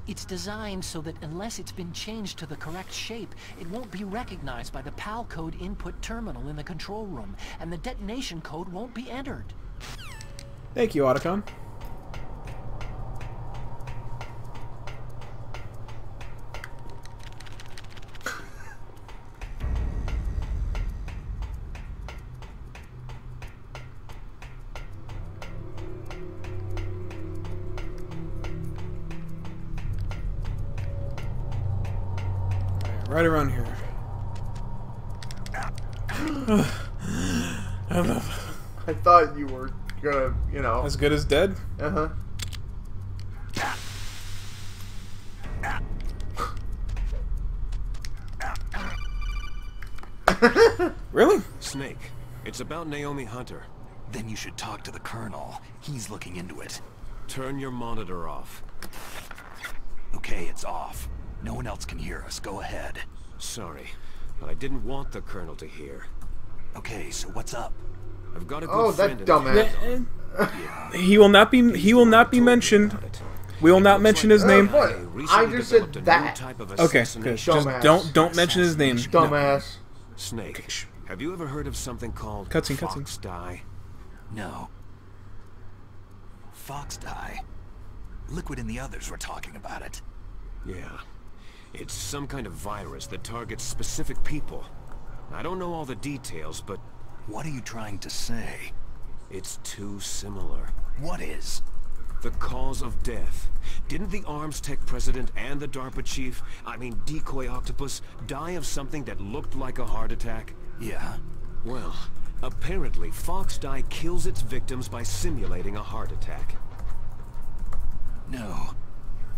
[SPEAKER 4] It's designed so that unless it's been changed to the correct shape, it won't be recognized by the PAL code input terminal in the control room, and the detonation code won't be entered.
[SPEAKER 1] Thank you, Otacon. Right around here.
[SPEAKER 2] I thought you were gonna, you know.
[SPEAKER 1] As good as dead?
[SPEAKER 2] Uh-huh.
[SPEAKER 1] Really?
[SPEAKER 7] Snake, it's about Naomi Hunter.
[SPEAKER 5] Then you should talk to the Colonel. He's looking into it.
[SPEAKER 7] Turn your monitor off.
[SPEAKER 5] Okay, it's off. No one else can hear us. Go ahead.
[SPEAKER 7] Sorry, but I didn't want the Colonel to hear.
[SPEAKER 5] Okay, so what's up?
[SPEAKER 7] I've got a good
[SPEAKER 2] Oh,
[SPEAKER 7] friend
[SPEAKER 2] that
[SPEAKER 7] in
[SPEAKER 2] dumbass.
[SPEAKER 5] Yeah.
[SPEAKER 1] He will not be mentioned. We will not mention his name.
[SPEAKER 2] What? I just said that.
[SPEAKER 1] Okay, good. Just don't mention his name.
[SPEAKER 2] Dumbass.
[SPEAKER 7] Snake, have you ever heard of something called
[SPEAKER 1] Cutscene.
[SPEAKER 7] fox dye?
[SPEAKER 5] No. Fox dye? Liquid and the others were talking about it.
[SPEAKER 7] Yeah. It's some kind of virus that targets specific people. I don't know all the details, but...
[SPEAKER 5] What are you trying to say?
[SPEAKER 7] It's too similar.
[SPEAKER 5] What is?
[SPEAKER 7] The cause of death. Didn't the Arms Tech president and the DARPA chief, Decoy Octopus, die of something that looked like a heart attack?
[SPEAKER 5] Yeah?
[SPEAKER 7] Well, apparently Fox dye kills its victims by simulating a heart attack.
[SPEAKER 5] No.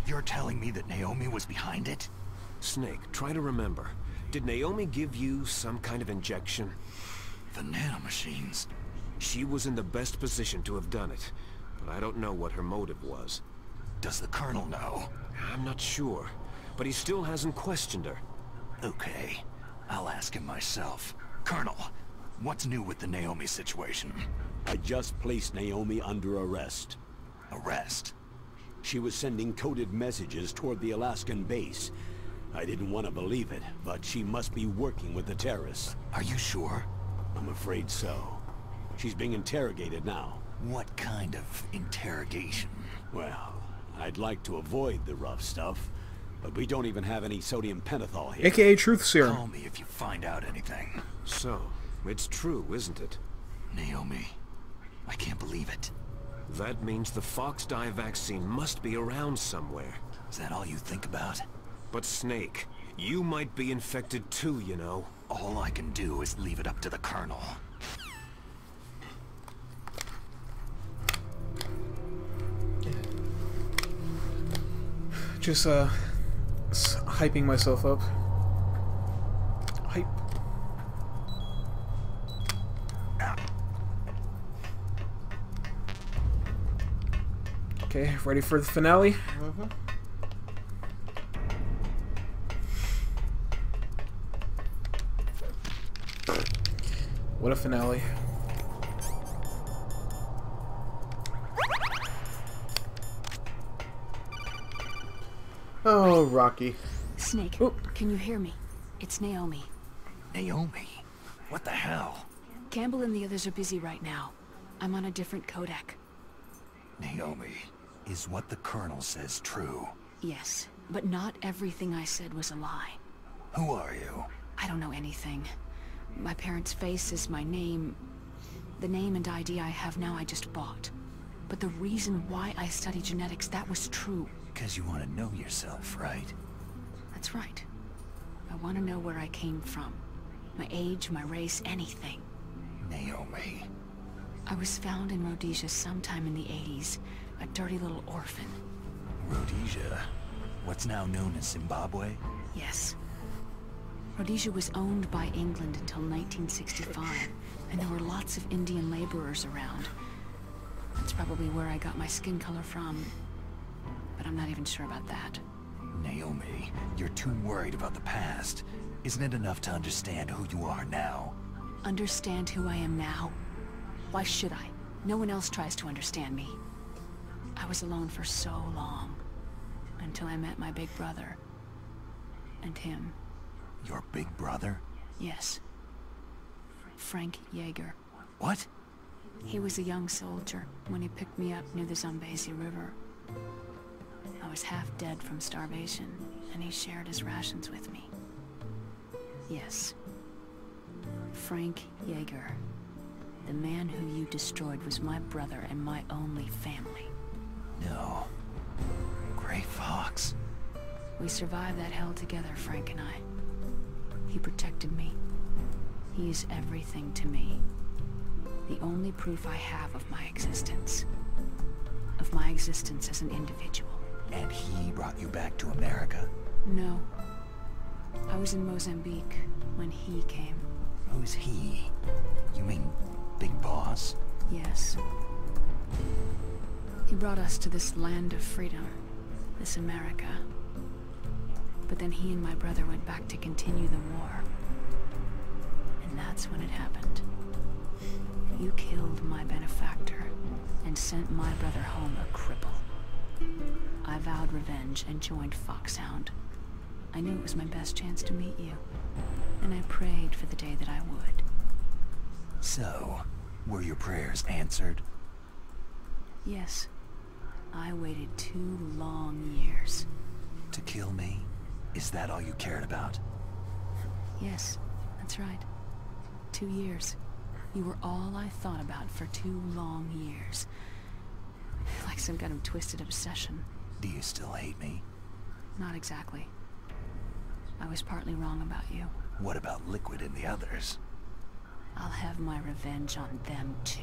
[SPEAKER 5] You're telling me that Naomi was behind it?
[SPEAKER 7] Snake, try to remember. Did Naomi give you some kind of injection?
[SPEAKER 5] The nanomachines.
[SPEAKER 7] She was in the best position to have done it, but I don't know what her motive was.
[SPEAKER 5] Does the Colonel know?
[SPEAKER 7] I'm not sure, but he still hasn't questioned her.
[SPEAKER 5] Okay, I'll ask him myself. Colonel, what's new with the Naomi situation?
[SPEAKER 3] I just placed Naomi under arrest.
[SPEAKER 5] Arrest?
[SPEAKER 3] She was sending coded messages toward the Alaskan base. I didn't want to believe it, but she must be working with the terrorists.
[SPEAKER 5] Are you sure?
[SPEAKER 3] I'm afraid so. She's being interrogated now.
[SPEAKER 5] What kind of interrogation?
[SPEAKER 3] Well, I'd like to avoid the rough stuff, but we don't even have any sodium pentothal here.
[SPEAKER 1] AKA Truth Serum.
[SPEAKER 5] Call me if you find out anything.
[SPEAKER 7] So, it's true, isn't it?
[SPEAKER 5] Naomi, I can't believe it.
[SPEAKER 7] That means the Fox dye vaccine must be around somewhere.
[SPEAKER 5] Is that all you think about?
[SPEAKER 7] But Snake, you might be infected too, you know.
[SPEAKER 5] All I can do is leave it up to the Colonel.
[SPEAKER 1] Just hyping myself up. Hype. Okay, ready for the finale?
[SPEAKER 2] Mm-hmm.
[SPEAKER 1] What a finale.
[SPEAKER 2] Oh, Rocky.
[SPEAKER 9] Snake,
[SPEAKER 1] Ooh.
[SPEAKER 9] can you hear me? It's Naomi.
[SPEAKER 5] Naomi? What the hell?
[SPEAKER 9] Campbell and the others are busy right now. I'm on a different codec.
[SPEAKER 5] Naomi, is what the Colonel says true?
[SPEAKER 9] Yes, but not everything I said was a lie.
[SPEAKER 5] Who are you?
[SPEAKER 9] I don't know anything. My parents' face is my name. The name and ID I have now I just bought. But the reason why I study genetics, that was true.
[SPEAKER 5] Because you want to know yourself, right?
[SPEAKER 9] That's right. I want to know where I came from. My age, my race, anything.
[SPEAKER 5] Naomi.
[SPEAKER 9] I was found in Rhodesia sometime in the 80s. A dirty little orphan.
[SPEAKER 5] Rhodesia? What's now known as Zimbabwe?
[SPEAKER 9] Yes. Rhodesia was owned by England until 1965, and there were lots of Indian laborers around. That's probably where I got my skin color from, but I'm not even sure about that.
[SPEAKER 5] Naomi, you're too worried about the past. Isn't it enough to understand who you are now?
[SPEAKER 9] Understand who I am now? Why should I? No one else tries to understand me. I was alone for so long, until I met my big brother. And him.
[SPEAKER 5] Your big brother?
[SPEAKER 9] Yes. Frank Yeager.
[SPEAKER 5] What?
[SPEAKER 9] He was a young soldier when he picked me up near the Zambezi River. I was half dead from starvation, and he shared his rations with me. Yes. Frank Yeager. The man who you destroyed was my brother and my only family.
[SPEAKER 5] No. Gray Fox.
[SPEAKER 9] We survived that hell together, Frank and I. He protected me. He is everything to me. The only proof I have of my existence. Of my existence as an individual.
[SPEAKER 5] And he brought you back to America?
[SPEAKER 9] No. I was in Mozambique when he came.
[SPEAKER 5] Who's he? You mean Big Boss?
[SPEAKER 9] Yes. He brought us to this land of freedom. This America. But then he and my brother went back to continue the war. And that's when it happened. You killed my benefactor and sent my brother home a cripple. I vowed revenge and joined Foxhound. I knew it was my best chance to meet you, and I prayed for the day that I would.
[SPEAKER 5] So, were your prayers answered?
[SPEAKER 9] Yes. I waited 2 long years.
[SPEAKER 5] To kill me? Is that all you cared about?
[SPEAKER 9] Yes, that's right. 2 years. You were all I thought about for 2 long years. Like some kind of twisted obsession.
[SPEAKER 5] Do you still hate me?
[SPEAKER 9] Not exactly. I was partly wrong about you.
[SPEAKER 5] What about Liquid and the others?
[SPEAKER 9] I'll have my revenge on them too.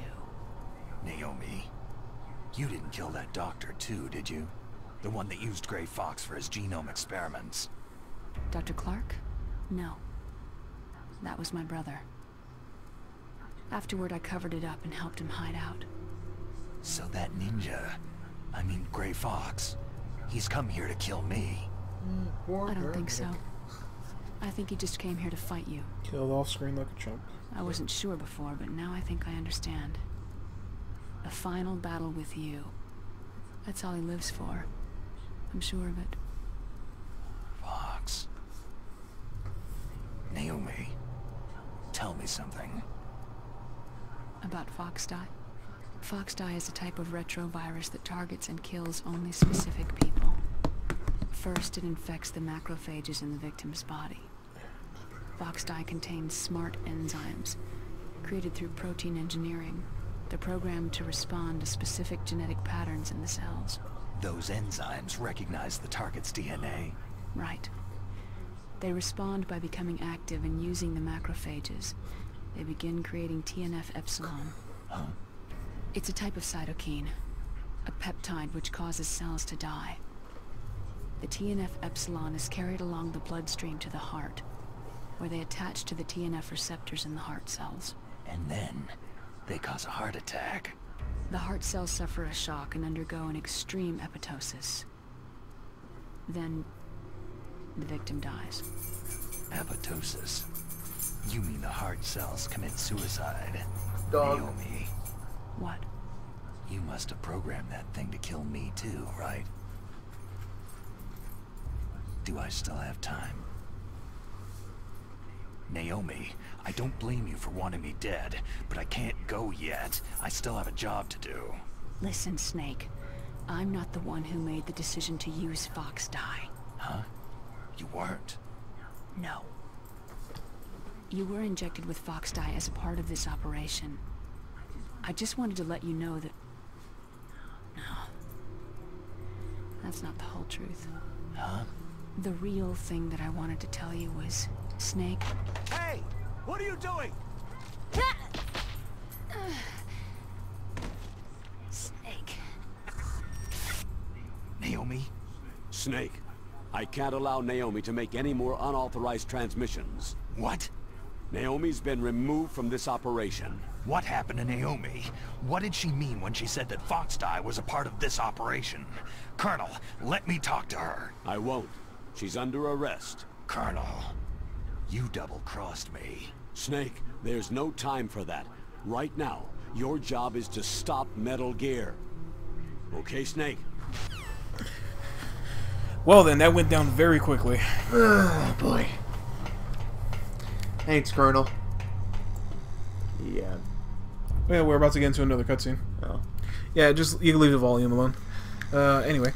[SPEAKER 5] Naomi, you didn't kill that doctor too, did you? The one that used Gray Fox for his genome experiments.
[SPEAKER 9] Dr. Clark? No. That was my brother. Afterward, I covered it up and helped him hide out.
[SPEAKER 5] So that ninja, I mean Gray Fox, he's come here to kill me.
[SPEAKER 9] I don't think so. I think he just came here to fight you.
[SPEAKER 1] Killed off screen like a chump.
[SPEAKER 9] I wasn't sure before, but now I think I understand. A final battle with you. That's all he lives for. I'm sure of it.
[SPEAKER 5] Fox. Naomi, tell me something.
[SPEAKER 9] About Foxdie? Foxdie is a type of retrovirus that targets and kills only specific people. First, it infects the macrophages in the victim's body. Foxdie contains smart enzymes, created through protein engineering. They're programmed to respond to specific genetic patterns in the cells.
[SPEAKER 5] Those enzymes recognize the target's DNA?
[SPEAKER 9] Right. They respond by becoming active and using the macrophages. They begin creating TNF-epsilon.
[SPEAKER 5] Huh?
[SPEAKER 9] It's a type of cytokine, a peptide which causes cells to die. The TNF-epsilon is carried along the bloodstream to the heart, where they attach to the TNF receptors in the heart cells.
[SPEAKER 5] And then they cause a heart attack.
[SPEAKER 9] The heart cells suffer a shock and undergo an extreme apoptosis. Then the victim dies.
[SPEAKER 5] Apoptosis? You mean the heart cells commit suicide?
[SPEAKER 2] Dog.
[SPEAKER 5] Naomi,
[SPEAKER 9] What?
[SPEAKER 5] you must have programmed that thing to kill me too, right? Do I still have time? Naomi, I don't blame you for wanting me dead, but I can't go yet. I still have a job to do.
[SPEAKER 9] Listen, Snake. I'm not the one who made the decision to use Fox dye.
[SPEAKER 5] Huh? You weren't?
[SPEAKER 9] No. You were injected with Fox dye as a part of this operation. I just wanted to let you know that... No. That's not the whole truth.
[SPEAKER 5] Huh?
[SPEAKER 9] The real thing that I wanted to tell you was, Snake...
[SPEAKER 3] Hey! What are you doing?
[SPEAKER 9] Snake.
[SPEAKER 5] Naomi?
[SPEAKER 3] Snake, I can't allow Naomi to make any more unauthorized transmissions.
[SPEAKER 5] What?
[SPEAKER 3] Naomi's been removed from this operation.
[SPEAKER 5] What happened to Naomi? What did she mean when she said that Fox dye was a part of this operation? Colonel, let me talk to her.
[SPEAKER 3] I won't. She's under arrest.
[SPEAKER 5] Colonel, you double-crossed me.
[SPEAKER 3] Snake, there's no time for that. Right now, your job is to stop Metal Gear. Okay, Snake?
[SPEAKER 1] Well then, that went down very quickly.
[SPEAKER 2] Oh, boy. Thanks, Colonel. Yeah.
[SPEAKER 1] Yeah, we're about to get into another cutscene.
[SPEAKER 2] Oh.
[SPEAKER 1] Yeah, just, you can leave the volume alone. Anyway.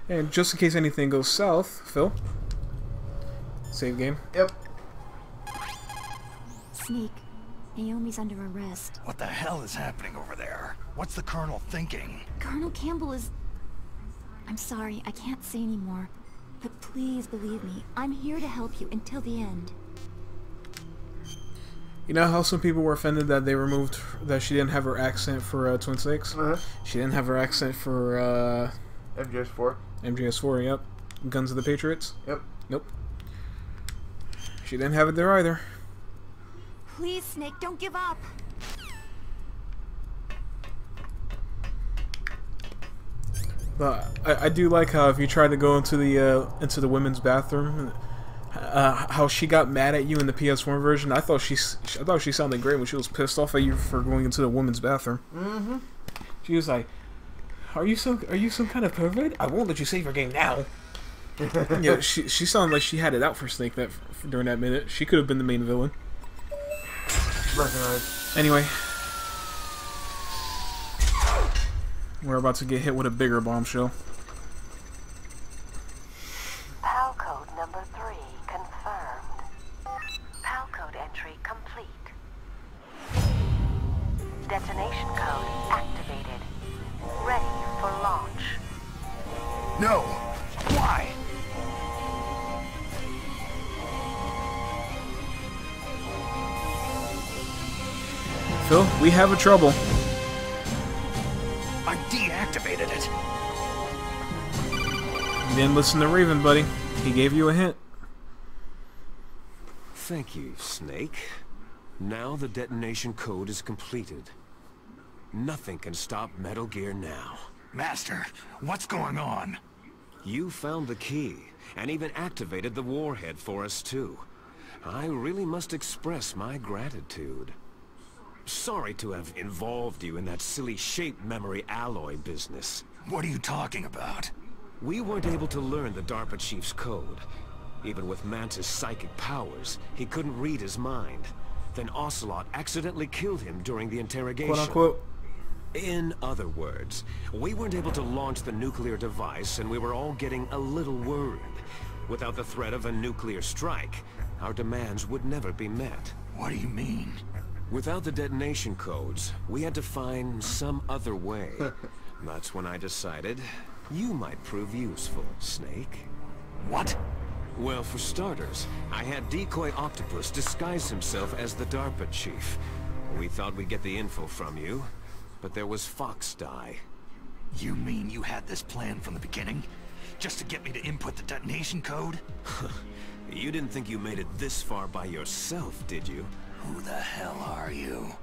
[SPEAKER 1] And just in case anything goes south, Phil. Save game.
[SPEAKER 2] Yep.
[SPEAKER 10] Snake, Naomi's under arrest.
[SPEAKER 5] What the hell is happening over there? What's the Colonel thinking?
[SPEAKER 10] Colonel Campbell is... I'm sorry, I can't say anymore. But please believe me, I'm here to help you until the end.
[SPEAKER 1] You know how some people were offended that they removed... that she didn't have her accent for Twin Snakes?
[SPEAKER 2] Uh-huh.
[SPEAKER 1] She didn't have her accent for,
[SPEAKER 2] MGS4.
[SPEAKER 1] MGS4, yep. Guns of the Patriots?
[SPEAKER 2] Yep.
[SPEAKER 1] Nope. She didn't have it there either.
[SPEAKER 10] Please, Snake, don't give up.
[SPEAKER 1] But I do like how if you try to go into the women's bathroom, how she got mad at you in the PS1 version. I thought she sounded great when she was pissed off at you for going into the women's bathroom.
[SPEAKER 2] Mm-hmm.
[SPEAKER 1] She was like, Are you some kind of pervert? I won't let you save your game now. Yeah, she sounded like she had it out for Snake during that minute. She could have been the main villain.
[SPEAKER 2] Recognize.
[SPEAKER 1] Anyway, we're about to get hit with a bigger bombshell.
[SPEAKER 8] PAL code number 3 confirmed. PAL code entry complete. Detonation code activated. Ready for launch.
[SPEAKER 5] No! Why?
[SPEAKER 1] Phil, we have a trouble.
[SPEAKER 5] I deactivated it.
[SPEAKER 1] You didn't listen to Raven, buddy. He gave you a hint.
[SPEAKER 7] Thank you, Snake. Now the detonation code is completed. Nothing can stop Metal Gear now.
[SPEAKER 5] Master, what's going on?
[SPEAKER 7] You found the key, and even activated the warhead for us too. I really must express my gratitude. Sorry to have involved you in that silly shape memory alloy business.
[SPEAKER 5] What are you talking about?
[SPEAKER 7] We weren't able to learn the DARPA chief's code. Even with Mantis' psychic powers, he couldn't read his mind. Then Ocelot accidentally killed him during the interrogation.
[SPEAKER 1] Quote unquote.
[SPEAKER 7] In other words, we weren't able to launch the nuclear device, and we were all getting a little worried. Without the threat of a nuclear strike, our demands would never be met.
[SPEAKER 5] What do you mean?
[SPEAKER 7] Without the detonation codes, we had to find some other way. That's when I decided you might prove useful, Snake.
[SPEAKER 5] What?
[SPEAKER 7] Well, for starters, I had Decoy Octopus disguise himself as the DARPA chief. We thought we'd get the info from you, but there was Fox Die.
[SPEAKER 5] You mean you had this plan from the beginning? Just to get me to input the detonation code?
[SPEAKER 7] You didn't think you made it this far by yourself, did you?
[SPEAKER 5] Who the hell are you?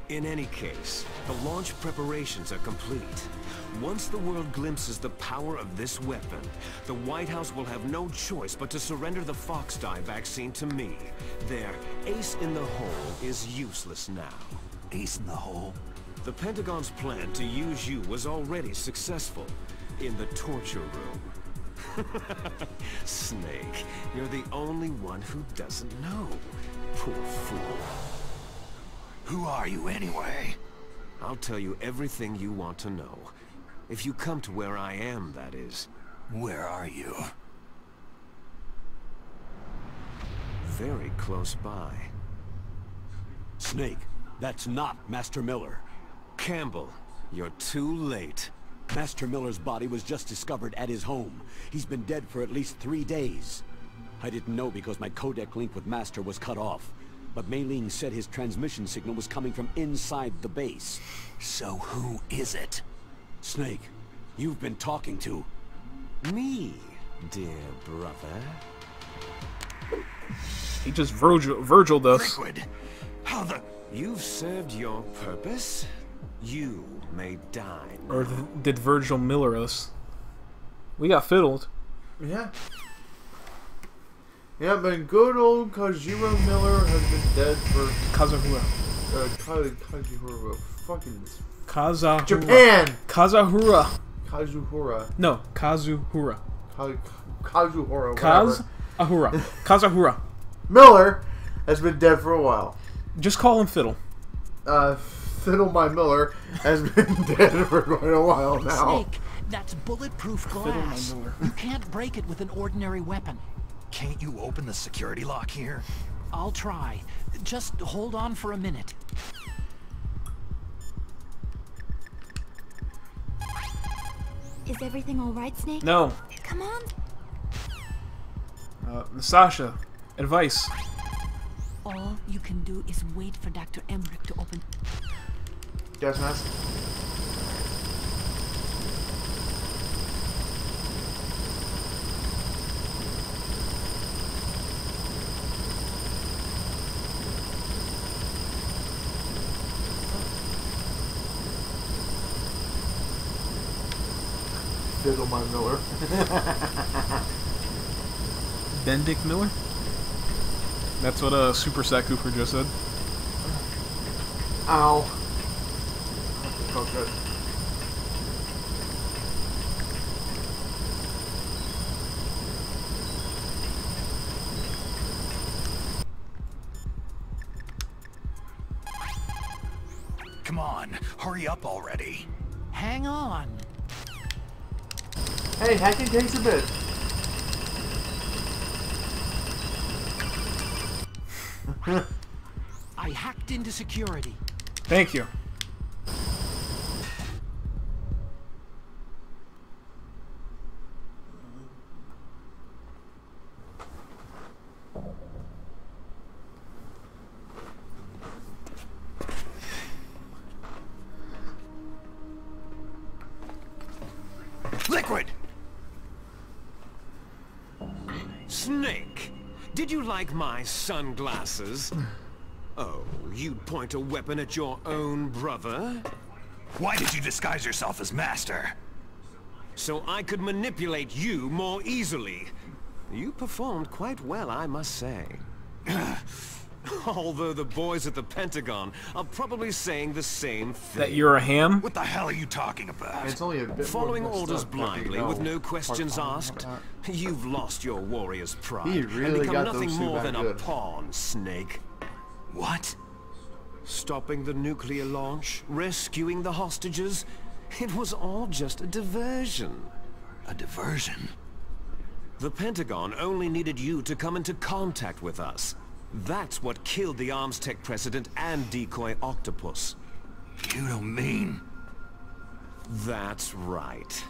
[SPEAKER 7] In any case, the launch preparations are complete. Once the world glimpses the power of this weapon, the White House will have no choice but to surrender the Fox Die vaccine to me. Their ace in the hole is useless now.
[SPEAKER 5] Ace in the hole?
[SPEAKER 7] The Pentagon's plan to use you was already successful in the torture room. Snake, you're the only one who doesn't know. Poor fool.
[SPEAKER 5] Who are you anyway?
[SPEAKER 7] I'll tell you everything you want to know. If you come to where I am, that is.
[SPEAKER 5] Where are you?
[SPEAKER 7] Very close by.
[SPEAKER 3] Snake, that's not Master Miller.
[SPEAKER 7] Campbell, you're too late.
[SPEAKER 3] Master Miller's body was just discovered at his home. He's been dead for at least 3 days. I didn't know because my codec link with Master was cut off. But Mei Ling said his transmission signal was coming from inside the base.
[SPEAKER 5] So who is it?
[SPEAKER 3] Snake, you've been talking to...
[SPEAKER 7] Me, dear brother.
[SPEAKER 1] He just Virgil'd us.
[SPEAKER 5] Liquid! How the...
[SPEAKER 7] You've served your purpose. You may die now.
[SPEAKER 1] Or did Virgil Miller us? We got fiddled.
[SPEAKER 2] Yeah. Yeah, but good old Kazuro Miller has been dead for...
[SPEAKER 1] Kazuhura.
[SPEAKER 2] Kazuhura. Fucking...
[SPEAKER 1] Kazuhura.
[SPEAKER 2] Japan!
[SPEAKER 1] Kazuhura.
[SPEAKER 2] Kazuhura.
[SPEAKER 1] No, Kazuhura.
[SPEAKER 2] Kazuhura, whatever.
[SPEAKER 1] Kazuhura. Kazuhura.
[SPEAKER 2] Miller has been dead for a while.
[SPEAKER 1] Just call him Fiddle.
[SPEAKER 2] Fiddle my Miller has been dead for quite a while now.
[SPEAKER 4] Snake, that's bulletproof glass. You can't break it with an ordinary weapon.
[SPEAKER 5] Can't you open the security lock here?
[SPEAKER 4] I'll try. Just hold on for a minute.
[SPEAKER 10] Is everything all right, Snake?
[SPEAKER 1] No.
[SPEAKER 10] Come on.
[SPEAKER 1] Sasha, advice.
[SPEAKER 9] All you can do is wait for Dr. Emmerich to open.
[SPEAKER 2] Gas mask. Fiddle my Miller.
[SPEAKER 1] Bendick Miller? That's what Super Sack Cooper just said.
[SPEAKER 2] Ow. Oh, good.
[SPEAKER 5] Come on, hurry up already.
[SPEAKER 4] Hang on.
[SPEAKER 2] Hey, hacking takes a bit.
[SPEAKER 4] I hacked into security.
[SPEAKER 1] Thank you.
[SPEAKER 5] Liquid!
[SPEAKER 7] Snake, did you like my sunglasses? Oh, you'd point a weapon at your own brother?
[SPEAKER 5] Why did you disguise yourself as Master?
[SPEAKER 7] So I could manipulate you more easily. You performed quite well, I must say. Although the boys at the Pentagon are probably saying the same thing.
[SPEAKER 1] That you're a ham?
[SPEAKER 5] What the hell are you talking about?
[SPEAKER 2] It's only a bit
[SPEAKER 7] Following
[SPEAKER 2] more
[SPEAKER 7] orders
[SPEAKER 2] up,
[SPEAKER 7] blindly,
[SPEAKER 2] you know,
[SPEAKER 7] with no questions
[SPEAKER 2] part-time
[SPEAKER 7] asked,
[SPEAKER 2] and whatnot.
[SPEAKER 7] you've lost your warrior's pride
[SPEAKER 2] He
[SPEAKER 7] and
[SPEAKER 2] really
[SPEAKER 7] become
[SPEAKER 2] got
[SPEAKER 7] nothing
[SPEAKER 2] those two
[SPEAKER 7] more
[SPEAKER 2] back
[SPEAKER 7] than a
[SPEAKER 2] good.
[SPEAKER 7] pawn, Snake.
[SPEAKER 5] What?
[SPEAKER 7] Stopping the nuclear launch, rescuing the hostages, it was all just a diversion.
[SPEAKER 5] A diversion?
[SPEAKER 7] The Pentagon only needed you to come into contact with us. That's what killed the Armstech president and decoy octopus.
[SPEAKER 5] You don't mean...
[SPEAKER 7] That's right.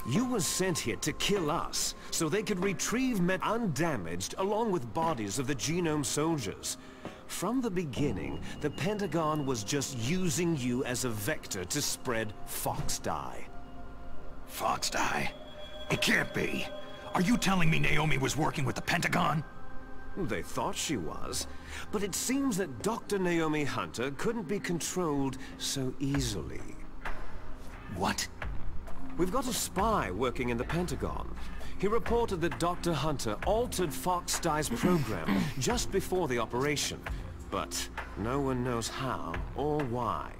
[SPEAKER 7] You were sent here to kill us, so they could retrieve Met undamaged along with bodies of the genome soldiers. From the beginning, the Pentagon was just using you as a vector to spread fox dye.
[SPEAKER 5] Fox dye? It can't be. Are you telling me Naomi was working with the Pentagon?
[SPEAKER 7] They thought she was, but it seems that Dr. Naomi Hunter couldn't be controlled so easily.
[SPEAKER 5] What?
[SPEAKER 7] We've got a spy working in the Pentagon. He reported that Dr. Hunter altered Fox Dye's program just before the operation, but no one knows how or why.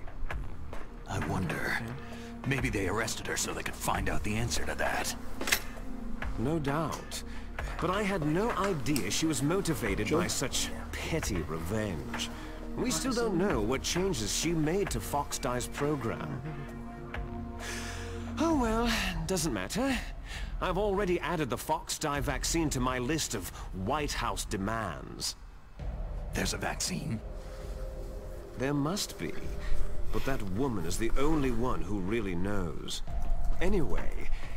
[SPEAKER 5] I wonder, maybe they arrested her so they could find out the answer to that.
[SPEAKER 7] No doubt. But I had no idea she was motivated by such petty revenge. We still don't know what changes she made to Fox Dye's program. Oh well, doesn't matter. I've already added the Fox Dye vaccine to my list of White House demands.
[SPEAKER 5] There's a vaccine?
[SPEAKER 7] There must be, but that woman is the only one who really knows. Anyway,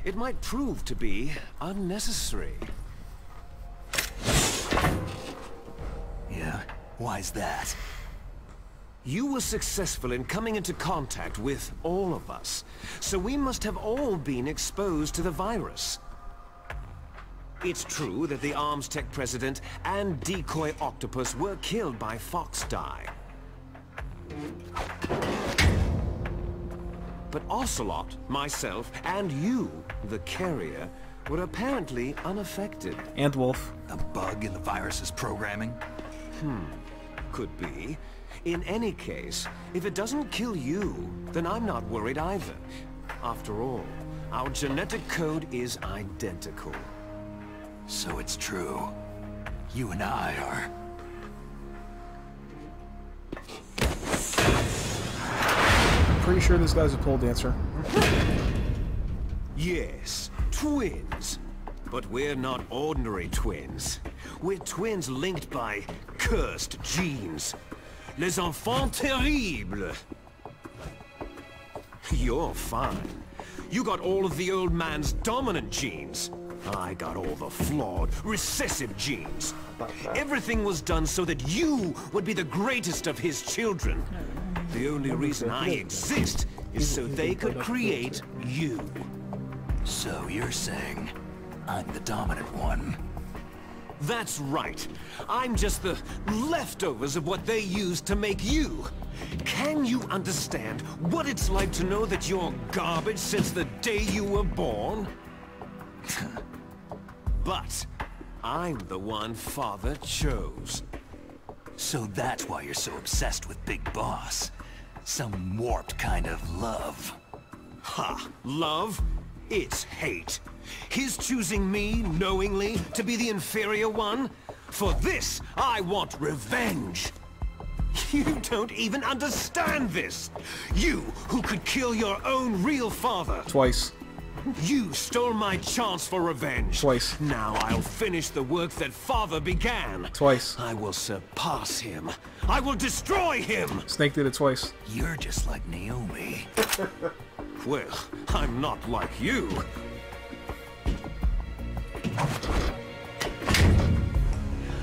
[SPEAKER 7] it might prove to be unnecessary.
[SPEAKER 5] Yeah? Why's that?
[SPEAKER 7] You were successful in coming into contact with all of us, so we must have all been exposed to the virus. It's true that the Armstech president and decoy octopus were killed by Fox Dye. But Ocelot, myself, and you, the carrier, were apparently unaffected.
[SPEAKER 1] And Wolf.
[SPEAKER 5] A bug in the virus's programming?
[SPEAKER 7] Could be. In any case, if it doesn't kill you, then I'm not worried either. After all, our genetic code is identical.
[SPEAKER 5] So it's true. You and I are...
[SPEAKER 1] Pretty sure this guy's a pole dancer.
[SPEAKER 7] Yes, twins. But we're not ordinary twins. We're twins linked by cursed genes. Les enfants terribles. You're fine. You got all of the old man's dominant genes. I got all the flawed, recessive genes. Everything was done so that you would be the greatest of his children. The only reason I exist is so they could create you.
[SPEAKER 5] So you're saying I'm the dominant one?
[SPEAKER 7] That's right. I'm just the leftovers of what they used to make you. Can you understand what it's like to know that you're garbage since the day you were born? But I'm the one Father chose.
[SPEAKER 5] So that's why you're so obsessed with Big Boss. Some warped kind of love.
[SPEAKER 7] Ha! Love? It's hate. His choosing me, knowingly, to be the inferior one? For this, I want revenge. You don't even understand this. You, who could kill your own real father.
[SPEAKER 1] Twice.
[SPEAKER 7] You stole my chance for revenge.
[SPEAKER 1] Twice.
[SPEAKER 7] Now I'll finish the work that Father began.
[SPEAKER 1] Twice.
[SPEAKER 7] I will surpass him. I will destroy him.
[SPEAKER 1] Snake did it twice.
[SPEAKER 5] You're just like Naomi.
[SPEAKER 7] Well, I'm not like you.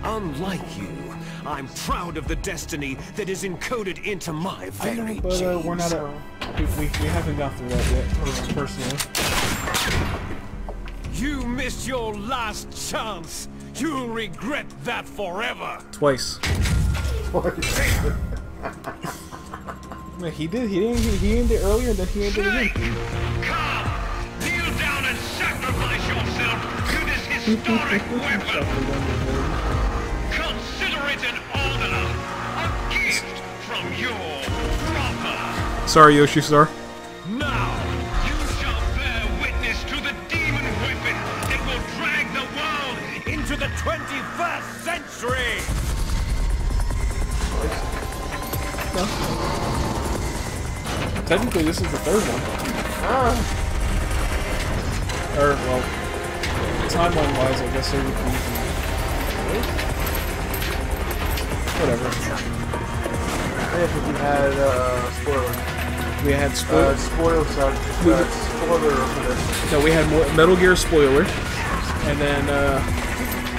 [SPEAKER 7] Unlike you, I'm proud of the destiny that is encoded into my very
[SPEAKER 1] I know, but we're not. We haven't got through that yet, personally.
[SPEAKER 7] You missed your last chance. You'll regret that forever.
[SPEAKER 1] Twice. He did. He ended it earlier, and then he ended it again.
[SPEAKER 11] Come, kneel down and sacrifice yourself to this historic weapon. Consider it an honor, a gift from your brother.
[SPEAKER 1] Sorry, Yoshi Star.
[SPEAKER 11] Now, you shall bear witness to the demon weapon that will drag the world into the 21st century.
[SPEAKER 1] Technically, this is the third one. Or, well, timeline-wise, I guess it would be... Whatever.
[SPEAKER 2] Yeah, because we had spoiler.
[SPEAKER 1] We had spoiler.
[SPEAKER 2] Spoiler for this.
[SPEAKER 1] No, we had more Metal Gear spoiler, and then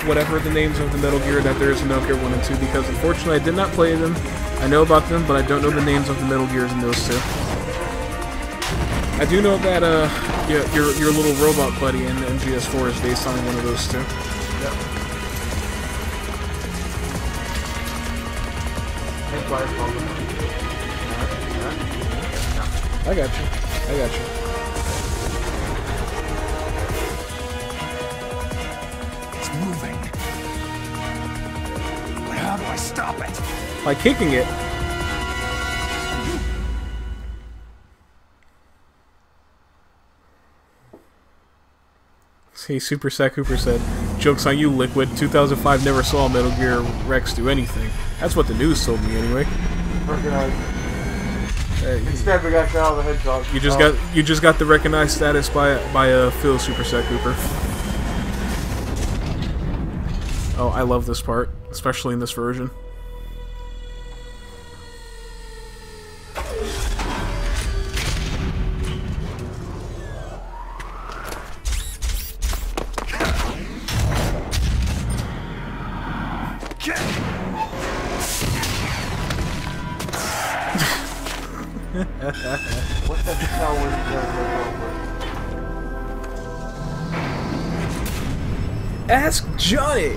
[SPEAKER 1] whatever the names of the Metal Gear that there is in Metal Gear 1 and 2. Because unfortunately, I did not play them. I know about them, but I don't know the names of the Metal Gears in those two. I do know that your little robot buddy in MGS4 is based on one of those two.
[SPEAKER 2] Yep.
[SPEAKER 1] I got you. I got you.
[SPEAKER 5] It's moving. But how do I stop it?
[SPEAKER 1] By kicking it. See, Super Sack Cooper said, "Joke's on you, Liquid. 2005 never saw Metal Gear Rex do anything." That's what the news told me, anyway.
[SPEAKER 2] Instead, we got Shadow the Hedgehog.
[SPEAKER 1] You just got the recognized status by Phil, Super Sack Cooper. Oh, I love this part, especially in this version.
[SPEAKER 2] What the hell was
[SPEAKER 1] Ask Johnny!